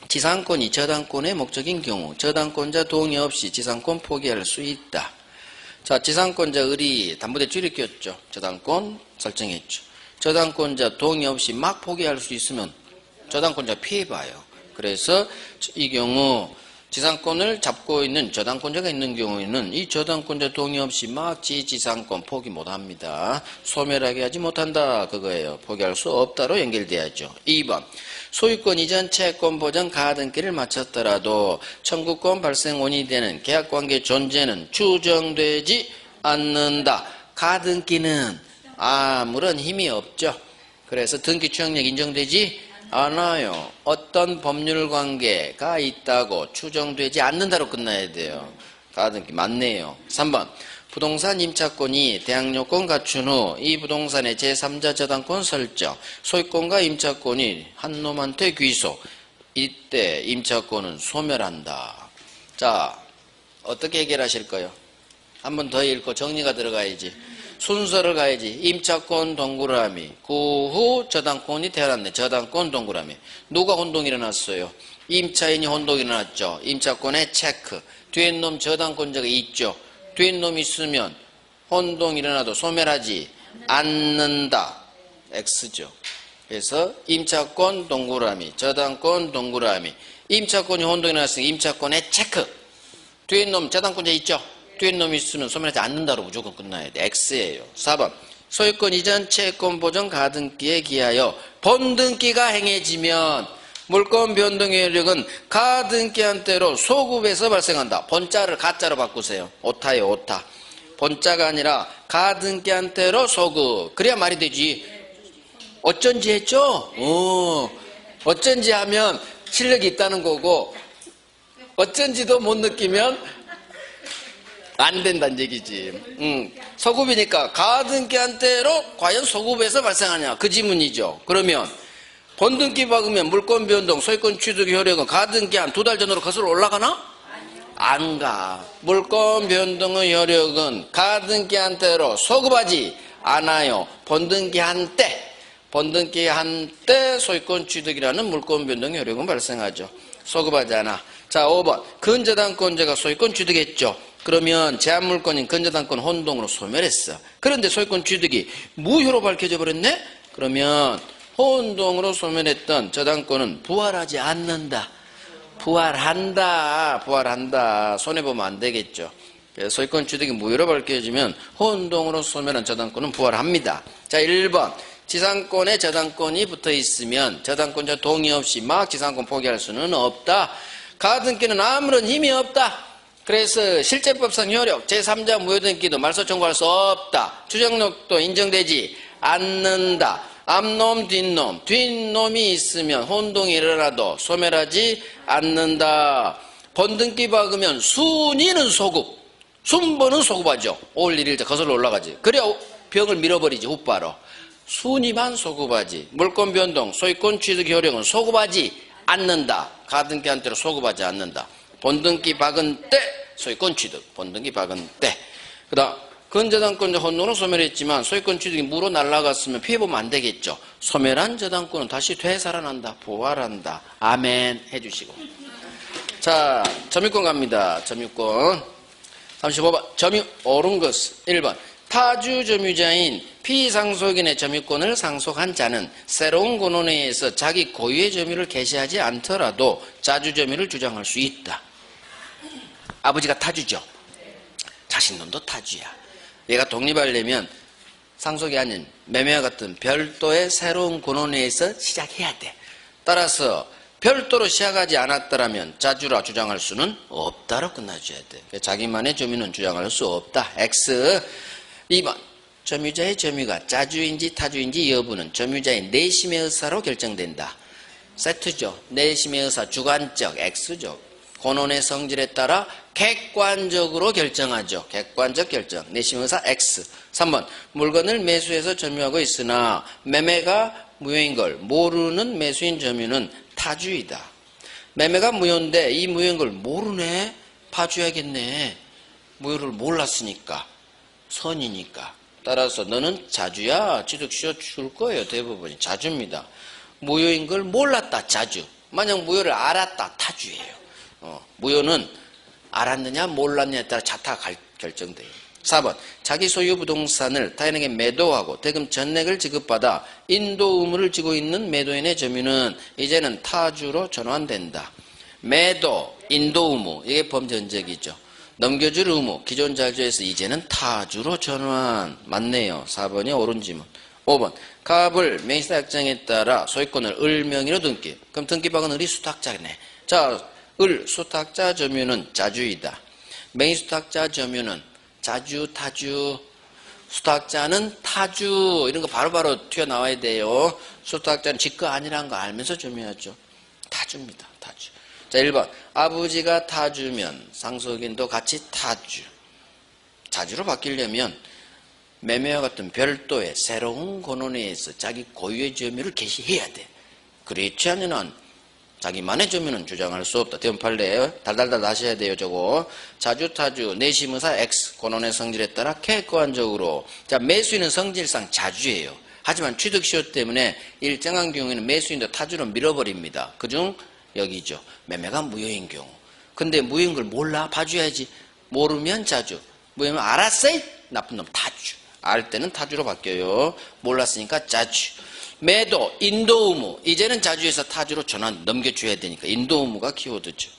지상권이 저당권의 목적인 경우 저당권자 동의 없이 지상권 포기할 수 있다. 자, 지상권자 을이 담보대출이 꼈죠. 저당권 설정했죠. 저당권자 동의 없이 막 포기할 수 있으면 저당권자 피해봐요. 그래서 이 경우 지상권을 잡고 있는 저당권자가 있는 경우에는 이 저당권자 동의 없이 막 지상권 포기 못합니다. 소멸하게 하지 못한다. 그거예요. 포기할 수 없다로 연결돼야죠. 2번 소유권 이전 채권 보전 가등기를 마쳤더라도 청구권 발생 원인이 되는 계약관계 존재는 추정되지 않는다. 가등기는 아무런 힘이 없죠. 그래서 등기 추정력 인정되지 않아요. 어떤 법률 관계가 있다고 추정되지 않는다로 끝나야 돼요. 가등기 맞네요. 3번 부동산 임차권이 대항요건 갖춘 후 이 부동산의 제3자 저당권 설정, 소유권과 임차권이 한 놈한테 귀소. 이때 임차권은 소멸한다. 자, 어떻게 해결하실까요? 한 번 더 읽고 정리가 들어가야지. 순서를 가야지. 임차권 동그라미. 그 후 저당권이 태어났네. 저당권 동그라미. 누가 혼동이 일어났어요? 임차인이 혼동이 일어났죠. 임차권에 체크. 뒤에 놈 저당권자가 있죠. 뒤에 놈이 있으면 혼동이 일어나도 소멸하지 않는다. X죠. 그래서 임차권 동그라미, 저당권 동그라미. 임차권이 혼동이 일어났으니 임차권에 체크. 뒤에 놈 저당권자 있죠. 뒤에 놈이 있으면 소멸하지 않는다로 무조건 끝나야 돼. X예요. 4번. 소유권 이전 채권 보전 가등기에 기하여 본등기가 행해지면 물권 변동의 효력은 가등기한 때로 소급에서 발생한다. 본자를 가짜로 바꾸세요. 오타예요. 오타. 본자가 아니라 가등기한 때로 소급. 그래야 말이 되지. 어쩐지 했죠? 어쩐지 하면 실력이 있다는 거고 어쩐지도 못 느끼면 안 된다는 얘기지. 소급이니까 가등기한 때로 과연 소급에서 발생하냐 그 지문이죠. 그러면 본등기 박으면 물권 변동 소유권 취득 효력은 가등기한 2달 전으로 거슬러 올라가나? 안 가. 물권 변동의 효력은 가등기한 때로 소급하지 않아요. 본등기 한때 소유권 취득이라는 물권 변동 효력은 발생하죠. 소급하지 않아. 자, 5번. 근저당권자가 소유권 취득했죠. 그러면 제한물권인 근저당권 혼동으로 소멸했어. 그런데 소유권 취득이 무효로 밝혀져 버렸네? 그러면 혼동으로 소멸했던 저당권은 부활하지 않는다. 부활한다. 손해보면 안 되겠죠. 소유권 취득이 무효로 밝혀지면 혼동으로 소멸한 저당권은 부활합니다. 자, 1번. 지상권에 저당권이 붙어 있으면 저당권자 동의 없이 막 지상권 포기할 수는 없다. 가등기는 아무런 힘이 없다. 그래서 실제법상 효력, 제3자 무효등기도 말소 청구할 수 없다. 추정력도 인정되지 않는다. 앞놈, 뒷놈이 있으면 혼동이 일어나도 소멸하지 않는다. 본등기 박으면 순위는 소급, 순번은 소급하죠. 5월 1일자 거슬러 올라가지. 그래야 병을 밀어버리지, 후바로. 순위만 소급하지. 물권 변동, 소유권 취득 효력은 소급하지 않는다. 가등기한테로 소급하지 않는다. 본등기 박은 때 소유권 취득. 본등기 박은 때. 그 다음 근저당권자 혼동으로 소멸했지만 소유권 취득이 무로 날아갔으면 피해보면 안 되겠죠. 소멸한 저당권은 다시 되살아난다. 부활한다. 아멘 해주시고. 자, 점유권 갑니다. 점유권 35번. 점유 옳은 것은 1번. 타주 점유자인 피상속인의 점유권을 상속한 자는 새로운 권원회에서 자기 고유의 점유를 개시하지 않더라도 자주 점유를 주장할 수 있다. 아버지가 타주죠. 자신 놈도 타주야. 얘가 독립하려면 상속이 아닌 매매와 같은 별도의 새로운 권원회에서 시작해야 돼. 따라서 별도로 시작하지 않았더라면 자주라 주장할 수는 없다로 끝나줘야 돼. 자기만의 점유는 주장할 수 없다. X. 2번. 점유자의 점유가 자주인지 타주인지 여부는 점유자의 내심의 의사로 결정된다. 세트죠. 내심의 의사 주관적 X죠. 권원의 성질에 따라 객관적으로 결정하죠. 객관적 결정. 내심의 의사 X. 3번. 물건을 매수해서 점유하고 있으나 매매가 무효인 걸 모르는 매수인 점유는 타주이다. 매매가 무효인데 이 무효인 걸 모르네? 파줘야겠네. 무효를 몰랐으니까. 선이니까. 따라서 너는 자주야. 취득시효 줄 거예요. 대부분이. 자주입니다. 무효인 걸 몰랐다. 자주. 만약 무효를 알았다. 타주예요. 무효는 알았느냐 몰랐느냐에 따라 자타가 결정돼요. 4번. 자기 소유 부동산을 타인에게 매도하고 대금 전액을 지급받아 인도 의무를 지고 있는 매도인의 점유는 이제는 타주로 전환된다. 매도, 인도 의무. 이게 범죄 흔적이죠. 넘겨줄 의무, 기존 자주에서 이제는 타주로 전환. 맞네요. 4번이 옳은 지문. 5번. 갑을 명의사 약정에 따라 소유권을 을 명의로 등기. 그럼 등기박은 을이 수탁자네. 자, 을 수탁자 점유는 자주이다. 명의 수탁자 점유는 자주, 타주. 수탁자는 타주. 이런 거 바로바로 튀어나와야 돼요. 수탁자는 지거 아니라는 거 알면서 점유하죠. 타주입니다. 타주. 자, 1번. 아버지가 타주면 상속인도 같이 타주. 자주로 바뀌려면 매매와 같은 별도의 새로운 권원에서 자기 고유의 점유를 개시해야 돼. 그렇지 않는 한 자기만의 점유는 주장할 수 없다. 대원 판례 달달달 하셔야 돼요. 저거 자주 타주 내심의사 X 권원의 성질에 따라 객관적으로 자 매수인은 성질상 자주예요. 하지만 취득시효 때문에 일정한 경우에는 매수인도 타주로 밀어버립니다. 그중 여기죠. 매매가 무효인 경우. 근데 무효인 걸 몰라? 봐줘야지. 모르면 자주. 무효면 알았어요? 나쁜 놈 타주. 알 때는 타주로 바뀌어요. 몰랐으니까 자주. 매도, 인도 의무. 이제는 자주에서 타주로 전환 넘겨줘야 되니까 인도 의무가 키워드죠.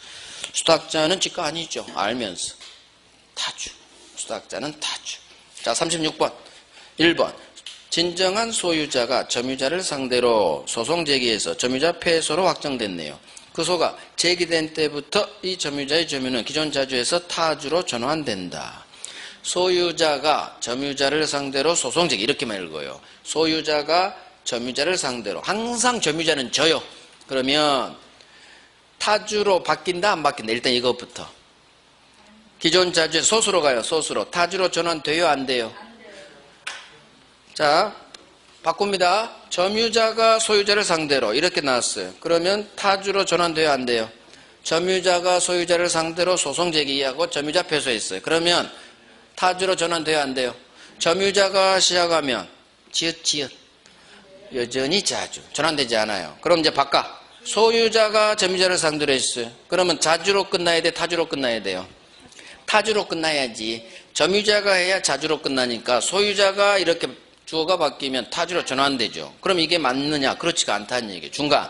수탁자는 지가 아니죠. 알면서. 타주. 수탁자는 타주. 자, 36번. 1번. 진정한 소유자가 점유자를 상대로 소송 제기해서 점유자 패소로 확정됐네요. 그 소가 제기된 때부터 이 점유자의 점유는 기존 자주에서 타주로 전환된다. 소유자가 점유자를 상대로 소송 제기 이렇게만 읽어요. 소유자가 점유자를 상대로 항상 점유자는 져요. 그러면 타주로 바뀐다 안 바뀐다 일단 이것부터 기존 자주에서 소수로 가요. 소수로 타주로 전환돼요 안 돼요? 자 바꿉니다. 점유자가 소유자를 상대로 이렇게 나왔어요. 그러면 타주로 전환돼요 안 돼요? 점유자가 소유자를 상대로 소송 제기하고 점유자 패소했어요. 그러면 타주로 전환돼요 안 돼요? 점유자가 시작하면 지읒 여전히 자주 전환되지 않아요. 그럼 이제 바꿔. 소유자가 점유자를 상대로 했어요. 그러면 자주로 끝나야 돼 타주로 끝나야 돼요? 타주로 끝나야지. 점유자가 해야 자주로 끝나니까 소유자가 이렇게 주어가 바뀌면 타주로 전환되죠. 그럼 이게 맞느냐? 그렇지가 않다는 얘기예요. 중간.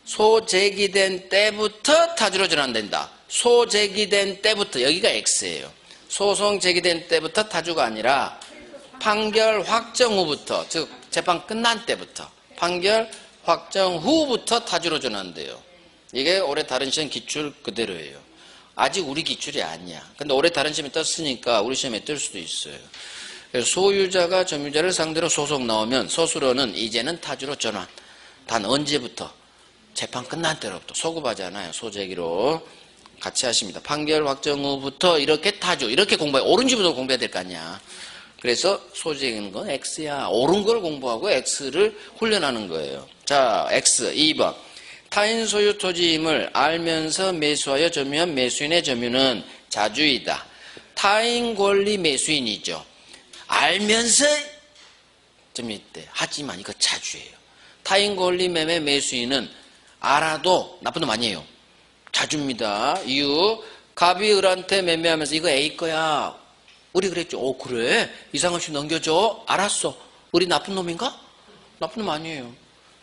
소 제기된 때부터 타주로 전환된다. 소 제기된 때부터 여기가 X예요. 소송 제기된 때부터 타주가 아니라 판결 확정 후부터 즉 재판 끝난 때부터 판결 확정 후부터 타주로 전환돼요. 이게 올해 다른 시험 기출 그대로예요. 아직 우리 기출이 아니야. 근데 올해 다른 시험에 떴으니까 우리 시험에 뜰 수도 있어요. 그래서 소유자가 점유자를 상대로 소송 나오면 소수로는 이제는 타주로 전환. 단 언제부터? 재판 끝난 때로부터. 소급하잖아요. 소제기로. 같이 하십니다. 판결 확정 후부터 이렇게 타주. 이렇게 공부해. 옳은지부터 공부해야 될 거 아니야. 그래서 소제기는 건 X야. 옳은 걸 공부하고 X를 훈련하는 거예요. 자, X 2번. 타인 소유 토지임을 알면서 매수하여 점유한 매수인의 점유는 자주이다. 타인 권리 매수인이죠. 알면서 점유했대. 하지만 이거 자주예요. 타인 권리 매매 매수인은 알아도 나쁜 놈 아니에요. 자주입니다. 이유 갑이 을한테 매매하면서 이거 A 거야. 을이 그랬죠. 그래? 이상한 씨 넘겨줘. 알았어. 을이 나쁜 놈인가? 나쁜 놈 아니에요.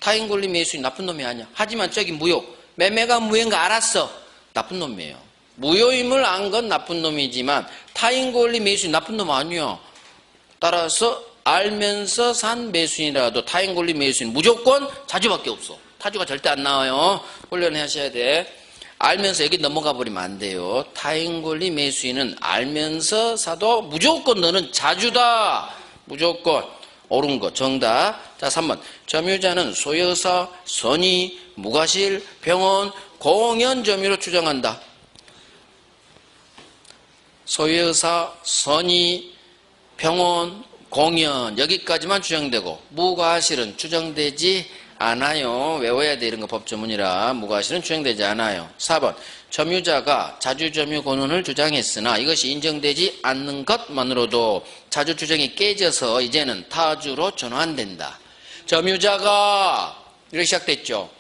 타인 권리 매수인 나쁜 놈이 아니야. 하지만 저기 무효. 매매가 무효인 거 알았어. 나쁜 놈이에요. 무효임을 안 건 나쁜 놈이지만 타인 권리 매수인 나쁜 놈 아니야. 따라서 알면서 산 매수인이라도 타인 권리 매수인 무조건 자주밖에 없어. 타주가 절대 안 나와요. 훈련하셔야 돼. 알면서 여기 넘어가 버리면 안 돼요. 타인 권리 매수인은 알면서 사도 무조건 너는 자주다. 무조건. 옳은 거 정답. 자 3번. 점유자는 소유사, 선의, 무과실, 병원, 공연 점유로 추정한다. 소유사, 선의, 병원, 공연 여기까지만 추정되고 무과실은 추정되지 않아요. 외워야 돼. 이런 거 법조문이라 무과실은 추정되지 않아요. 4번. 점유자가 자주점유 권한을 주장했으나 이것이 인정되지 않는 것만으로도 자주 추정이 깨져서 이제는 타주로 전환된다. 점유자가 이렇게 시작됐죠.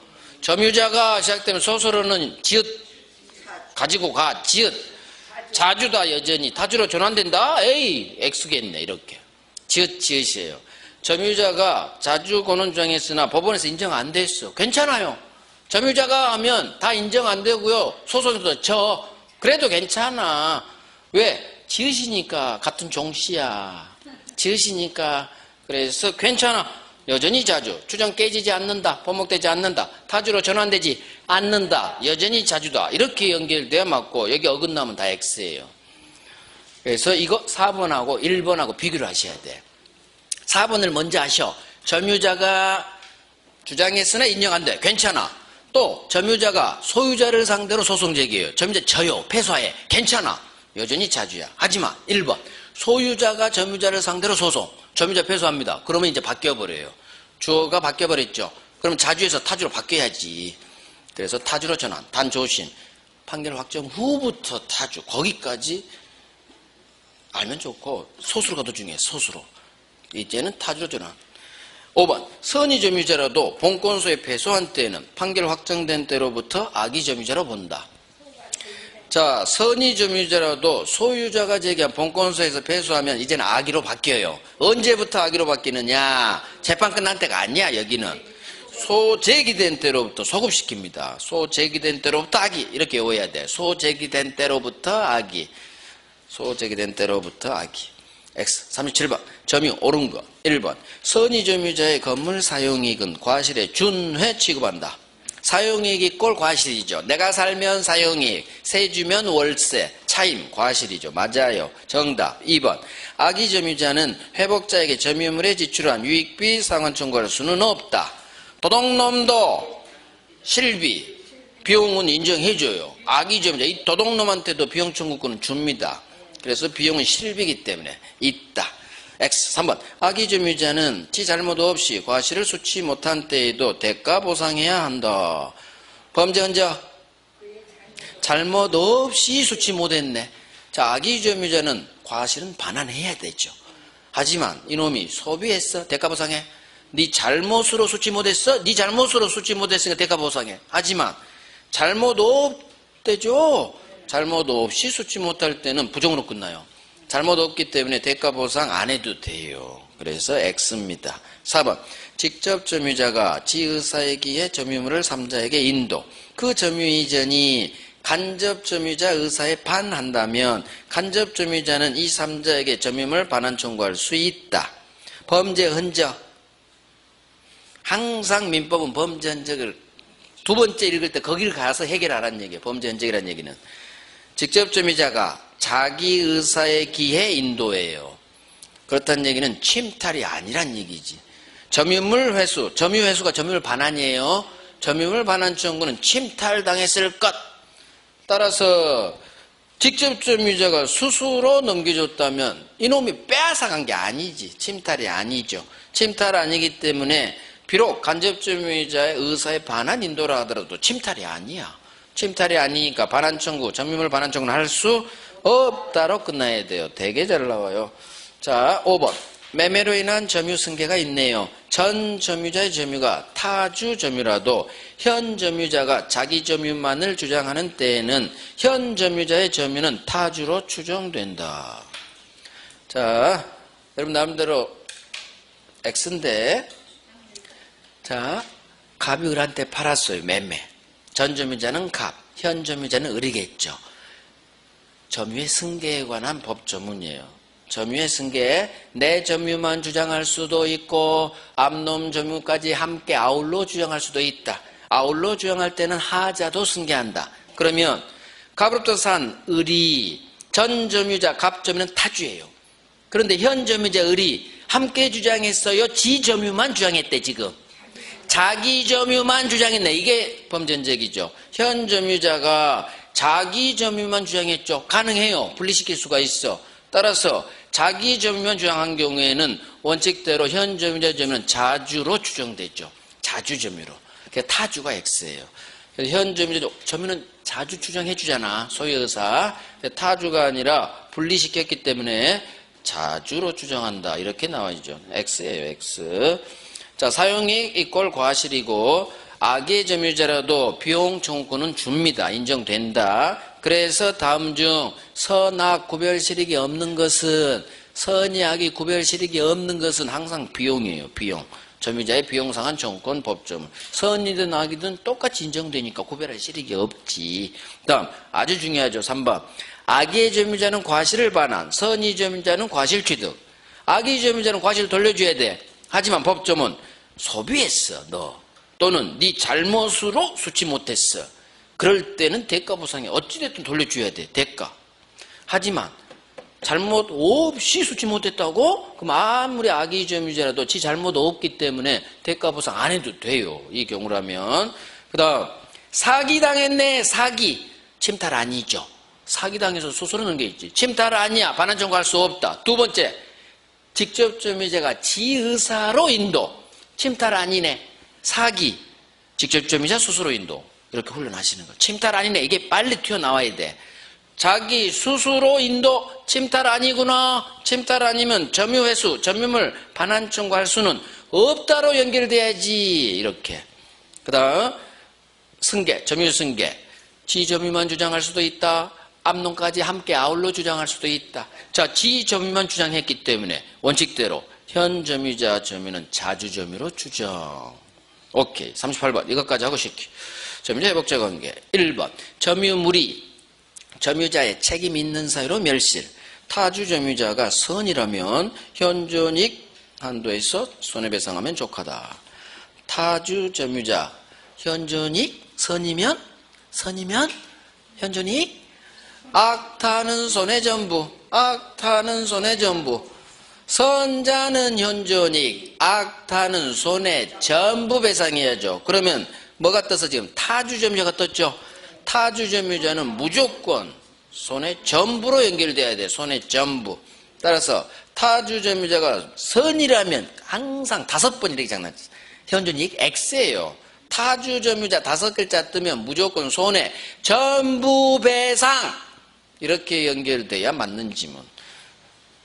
점유자가 시작되면 소수로는 지읒 가지고 가. 지읒 자주다 여전히 타주로 전환된다. 에이 X겠네. 이렇게 지읒 지읒이에요. 점유자가 자주 권한 주장했으나 법원에서 인정 안 됐어. 괜찮아요. 점유자가 하면 다 인정 안 되고요. 소송에서 져. 그래도 괜찮아. 왜? 지읒이니까 같은 종씨야. 지읒이니까 그래서 괜찮아. 여전히 자주. 추정 깨지지 않는다. 번복되지 않는다. 타주로 전환되지 않는다. 여전히 자주다. 이렇게 연결돼야 맞고 여기 어긋나면 다 X예요. 그래서 이거 4번하고 1번하고 비교를 하셔야 돼. 4번을 먼저 하셔. 점유자가 주장했으나 인정 안 돼. 괜찮아. 또 점유자가 소유자를 상대로 소송 제기해요. 점유자 져요. 패소해. 괜찮아. 여전히 자주야. 하지만 1번 소유자가 점유자를 상대로 소송. 점유자 패소합니다. 그러면 이제 바뀌어버려요. 주어가 바뀌어버렸죠. 그럼 자주에서 타주로 바뀌어야지. 그래서 타주로 전환. 단조심. 판결 확정 후부터 타주. 거기까지 알면 좋고 소수로가 더 중요해. 소수로. 이제는 타주로 전환. 5번 선의 점유자라도 본권소에 패소한 때에는 판결 확정된 때로부터 악의 점유자로 본다. 자, 선의 점유자라도 소유자가 제기한 본권소에서 패소하면 이제는 악의로 바뀌어요. 언제부터 악의로 바뀌느냐? 재판 끝난 때가 아니야. 여기는 소 제기된 때로부터 소급시킵니다. 소 제기된 때로부터 악의 이렇게 외워야 돼. 소 제기된 때로부터 악의. 소 제기된 때로부터 악의. X 37번 점유 옳은 거. 1번 선의 점유자의 건물 사용이익은 과실의 준회 취급한다. 사용이익이 꼴 과실이죠. 내가 살면 사용이익, 세 주면 월세, 차임 과실이죠. 맞아요. 정답 2번 악의 점유자는 회복자에게 점유물에 지출한 유익비 상환 청구할 수는 없다. 도둑놈도 실비 비용은 인정해줘요. 악의 점유자 이 도둑놈한테도 비용 청구권은 줍니다. 그래서 비용은 실비이기 때문에 있다. X 3번 악의 점유자는 지 잘못 없이 과실을 수취 못한 때에도 대가 보상해야 한다. 범죄 흔적 잘못 없이 수취 못했네. 자, 악의 점유자는 과실은 반환해야 되죠. 하지만 이놈이 소비했어. 대가 보상해. 네 잘못으로 수취 못했어. 네 잘못으로 수취 못했으니까 대가 보상해. 하지만 잘못 없대죠. 잘못 없이 수취 못할 때는 부정으로 끝나요. 잘못 없기 때문에 대가 보상 안 해도 돼요. 그래서 X입니다. 4번 직접 점유자가 지 의사에 의해 점유물을 3자에게 인도. 그 점유 이전이 간접 점유자 의사에 반한다면 간접 점유자는 이 3자에게 점유물 반환 청구할 수 있다. 범죄 흔적. 항상 민법은 범죄 흔적을 두 번째 읽을 때 거기를 가서 해결하라는 얘기예요. 범죄 흔적이라는 얘기는. 직접 점유자가 자기 의사에 기해 인도해요. 그렇다는 얘기는 침탈이 아니란 얘기지. 점유물 회수, 점유 회수가 점유물 반환이에요. 점유물 반환 청구는 침탈당했을 것. 따라서 직접 점유자가 스스로 넘겨줬다면 이놈이 빼앗아간 게 아니지. 침탈이 아니죠. 침탈 아니기 때문에 비록 간접 점유자의 의사에 반한 인도라 하더라도 침탈이 아니야. 침탈이 아니니까 반환 청구, 점유물 반환 청구는 할 수 없다로 끝나야 돼요. 되게 잘 나와요. 자, 5번. 매매로 인한 점유 승계가 있네요. 전 점유자의 점유가 타주 점유라도 현 점유자가 자기 점유만을 주장하는 때에는 현 점유자의 점유는 타주로 추정된다. 자, 여러분 나름대로 X인데, 자, 갑이 을한테 팔았어요. 매매. 전 점유자는 갑, 현 점유자는 을이겠죠. 점유의 승계에 관한 법조문이에요. 점유의 승계, 내 점유만 주장할 수도 있고 앞놈 점유까지 함께 아울러 주장할 수도 있다. 아울러 주장할 때는 하자도 승계한다. 그러면 갑으로부터 산 을이 전 점유자 갑 점유는 타주예요. 그런데 현 점유자 을이 함께 주장했어요. 지 점유만 주장했대. 지금 자기 점유만 주장했네. 이게 범죄적이죠. 현 점유자가 자기 점유만 주장했죠. 가능해요. 분리시킬 수가 있어. 따라서 자기 점유만 주장한 경우에는 원칙대로 현 점유자 점유는 자주로 추정되죠. 자주 점유로. 그래서 타주가 X예요. 그래서 현 점유자 점유는 자주 추정해 주잖아. 소유의사. 타주가 아니라 분리시켰기 때문에 자주로 추정한다. 이렇게 나와있죠. X예요. X. 자, 사용이익 이꼴 과실이고 악의 점유자라도 비용 청구권은 줍니다. 인정된다. 그래서 다음 중 선악 구별 실익이 없는 것은 선이 악이 구별 실익이 없는 것은 항상 비용이에요. 비용. 점유자의 비용 상한 청구권 법조문. 선이든 악이든 똑같이 인정되니까 구별할 실익이 없지. 다음 아주 중요하죠. 3번. 악의 점유자는 과실을 반환, 선의 점유자는 과실 취득. 악의 점유자는 과실 돌려줘야 돼. 하지만 법조문 소비했어 너 또는 네 잘못으로 수취 못했어. 그럴 때는 대가 보상이 어찌됐든 돌려줘야 돼. 대가. 하지만 잘못 없이 수취 못했다고? 그럼 아무리 악의 점유자라도 지 잘못 없기 때문에 대가 보상 안 해도 돼요. 이 경우라면. 그 다음 사기당했네. 사기. 침탈 아니죠. 사기당해서 수수료는 게 있지. 침탈 아니야. 반환 청구할 수 없다. 두 번째, 직접 점유자가 지의사로 인도. 침탈 아니네. 사기. 직접 점유자 스스로 인도. 이렇게 훈련하시는 거예요. 침탈 아니네. 이게 빨리 튀어나와야 돼. 자기 스스로 인도. 침탈 아니구나. 침탈 아니면 점유회수, 점유물 반환 청구할 수는 없다로 연결돼야지. 이렇게. 그 다음 승계, 점유 승계. 지점유만 주장할 수도 있다. 암론까지 함께 아울러 주장할 수도 있다. 자, 지점유만 주장했기 때문에 원칙대로 현 점유자 점유는 자주 점유로 주장. 오케이. 38번 이것까지 하고 싶기. 점유자 회복자 관계. 1번 점유물이 점유자의 책임 있는 사유로 멸실. 타주 점유자가 선이라면 현존익 한도에서 손해배상하면 족하다. 타주 점유자 현존익 선이면 현존익 악타는 손해전부. 악타는 손해전부. 선자는 현존익, 악타는 손해전부 배상해야죠. 그러면 뭐가 떠서 지금 타주점유자가 떴죠. 타주점유자는 무조건 손해전부로 연결돼야 돼. 손해전부. 따라서 타주점유자가 선이라면 항상 5번 이렇게 장난치. 현존익 X예요. 타주점유자 5글자 뜨면 무조건 손해전부 배상. 이렇게 연결돼야 맞는 지문.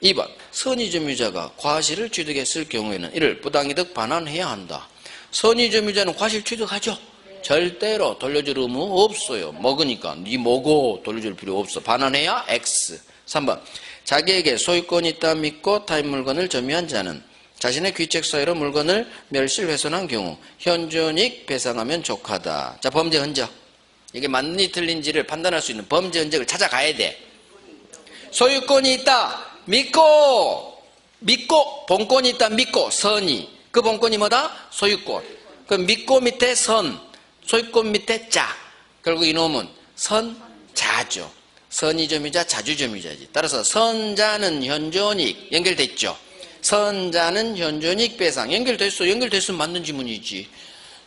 2번 선의점유자가 과실을 취득했을 경우에는 이를 부당이득 반환해야 한다. 선의점유자는 과실 취득하죠. 절대로 돌려줄 의무 없어요. 먹으니까 네 먹어. 돌려줄 필요 없어. 반환해야 X. 3번 자기에게 소유권이 있다 믿고 타인 물건을 점유한 자는 자신의 귀책 사유로 물건을 멸실 훼손한 경우 현존익 배상하면 족하다. 자, 범죄 흔적. 이게 맞는지 틀린지를 판단할 수 있는 범죄 흔적을 찾아가야 돼. 소유권이 있다 믿고 본권이 있다 믿고 선이. 그 본권이 뭐다? 소유권. 그 믿고 밑에 선, 소유권 밑에 자. 결국 이놈은 선자죠. 선의점유자, 자주점유자지. 따라서 선자는 현존익 연결됐죠. 선자는 현존익 배상 연결됐어. 연결됐으면 맞는 지문이지.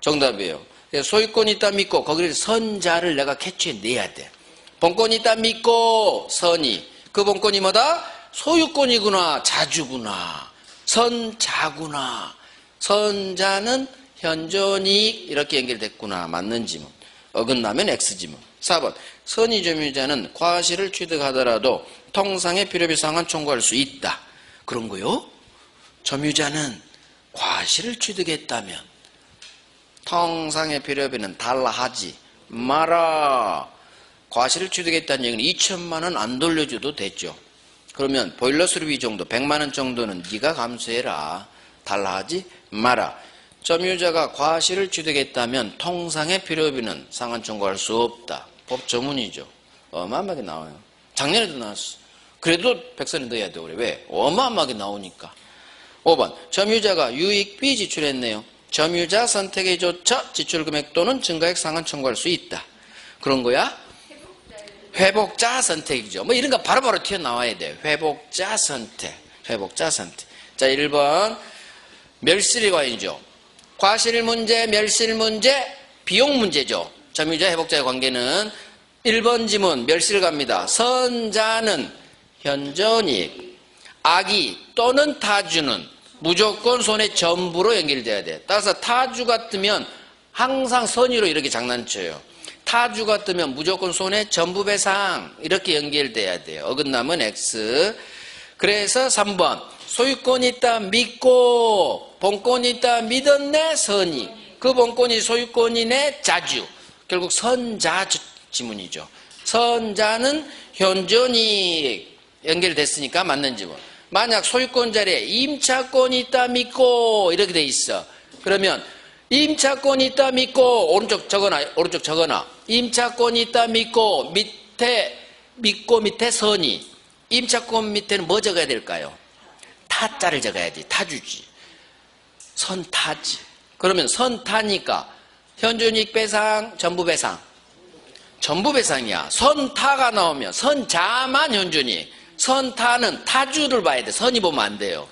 정답이에요. 소유권이 있다 믿고 거기를 선자를 내가 캐치해내야 돼. 본권이 있다 믿고 선이. 그 본권이 뭐다? 소유권이구나. 자주구나. 선자구나. 선자는 현존익 이렇게 연결됐구나. 맞는 지문. 어긋나면 X지문. 4번 선의점유자는 과실을 취득하더라도 통상의 필요비상환 청구할 수 있다. 그런 거요? 점유자는 과실을 취득했다면 통상의 필요비는 달라 하지 마라. 과실을 취득했다는 얘기는 2천만 원 안 돌려줘도 됐죠. 그러면 보일러 수리비 정도 100만 원 정도는 네가 감수해라. 달라 하지 마라. 점유자가 과실을 취득했다면 통상의 필요비는 상환 청구할 수 없다. 법 조문이죠. 어마어마하게 나와요. 작년에도 나왔어. 그래도 백선에 넣어야 돼. 그래. 왜? 어마어마하게 나오니까. 5번 점유자가 유익비 지출했네요. 점유자 선택에 조차 지출금액 또는 증가액 상환 청구할 수 있다. 그런 거야? 회복자 선택이죠. 뭐 이런 거 바로바로 튀어나와야 돼. 회복자 선택. 회복자 선택. 자, 1번 멸실이 과연이죠. 과실 문제, 멸실 문제, 비용 문제죠. 점유자 회복자의 관계는 1번 지문 멸실 갑니다. 선자는 현존익, 악의 또는 타주는 무조건 손해 전부로 연결돼야 돼. 따라서 타주가 뜨면 항상 선의로 이렇게 장난쳐요. 타주가 뜨면 무조건 손해 전부 배상 이렇게 연결돼야 돼요. 어긋나면 X. 그래서 3번 소유권이 있다 믿고 본권이 있다 믿었네 선의. 그 본권이 소유권이네 자주. 결국 선자 지문이죠. 선자는 현존익 연결됐으니까 맞는 지문. 만약 소유권 자리에 임차권이 있다 믿고 이렇게 돼 있어. 그러면 임차권이 있다 믿고 오른쪽 적어놔. 임차권이 있다 믿고 밑에 선이. 임차권 밑에는 뭐 적어야 될까요? 타자를 적어야지. 타주지. 선타지. 그러면 선타니까 현존익 배상, 전부 배상. 전부 배상이야. 선타가 나오면 선자만 현존익. 선타는 타주를 봐야 돼. 선이 보면 안 돼요.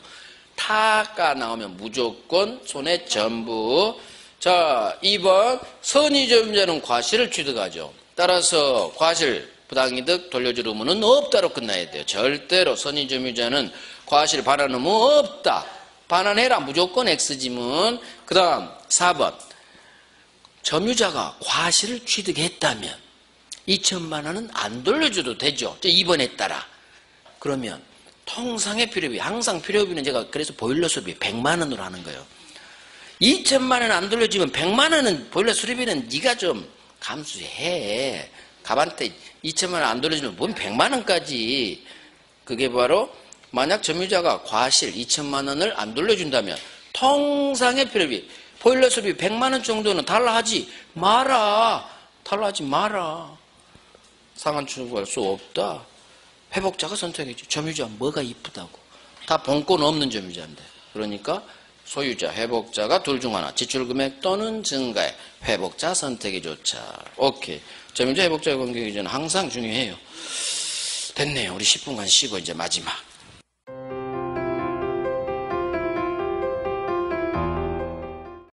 타가 나오면 무조건 손해 전부. 자, 2번 선의점유자는 과실을 취득하죠. 따라서 과실 부당이득 돌려줄 의무는 없다로 끝나야 돼요. 절대로 선의점유자는 과실 반환 의무 없다. 반환해라. 무조건 X지문. 그 다음 4번. 점유자가 과실을 취득했다면 2천만 원은 안 돌려줘도 되죠. 2번에 따라. 그러면 통상의 필요비, 항상 필요비는 제가 그래서 보일러 수리비 100만 원으로 하는 거예요. 2천만 원 안 돌려주면 100만 원은 보일러 수리비는 네가 좀 감수해. 갑한테 2천만 원 안 돌려주면 뭔 100만 원까지. 그게 바로 만약 점유자가 과실 2천만 원을 안 돌려준다면 통상의 필요비, 보일러 수리비 100만 원 정도는 달라하지 마라. 달라하지 마라. 상환 청구할 수 없다. 회복자가 선택했지. 점유자 뭐가 이쁘다고. 다 본권 없는 점유자인데. 그러니까 소유자, 회복자가 둘 중 하나. 지출금액 또는 증가액. 회복자 선택이 좋자. 오케이. 점유자, 회복자의 관계 기준은 항상 중요해요. 됐네요. 우리 10분간 쉬고 이제 마지막.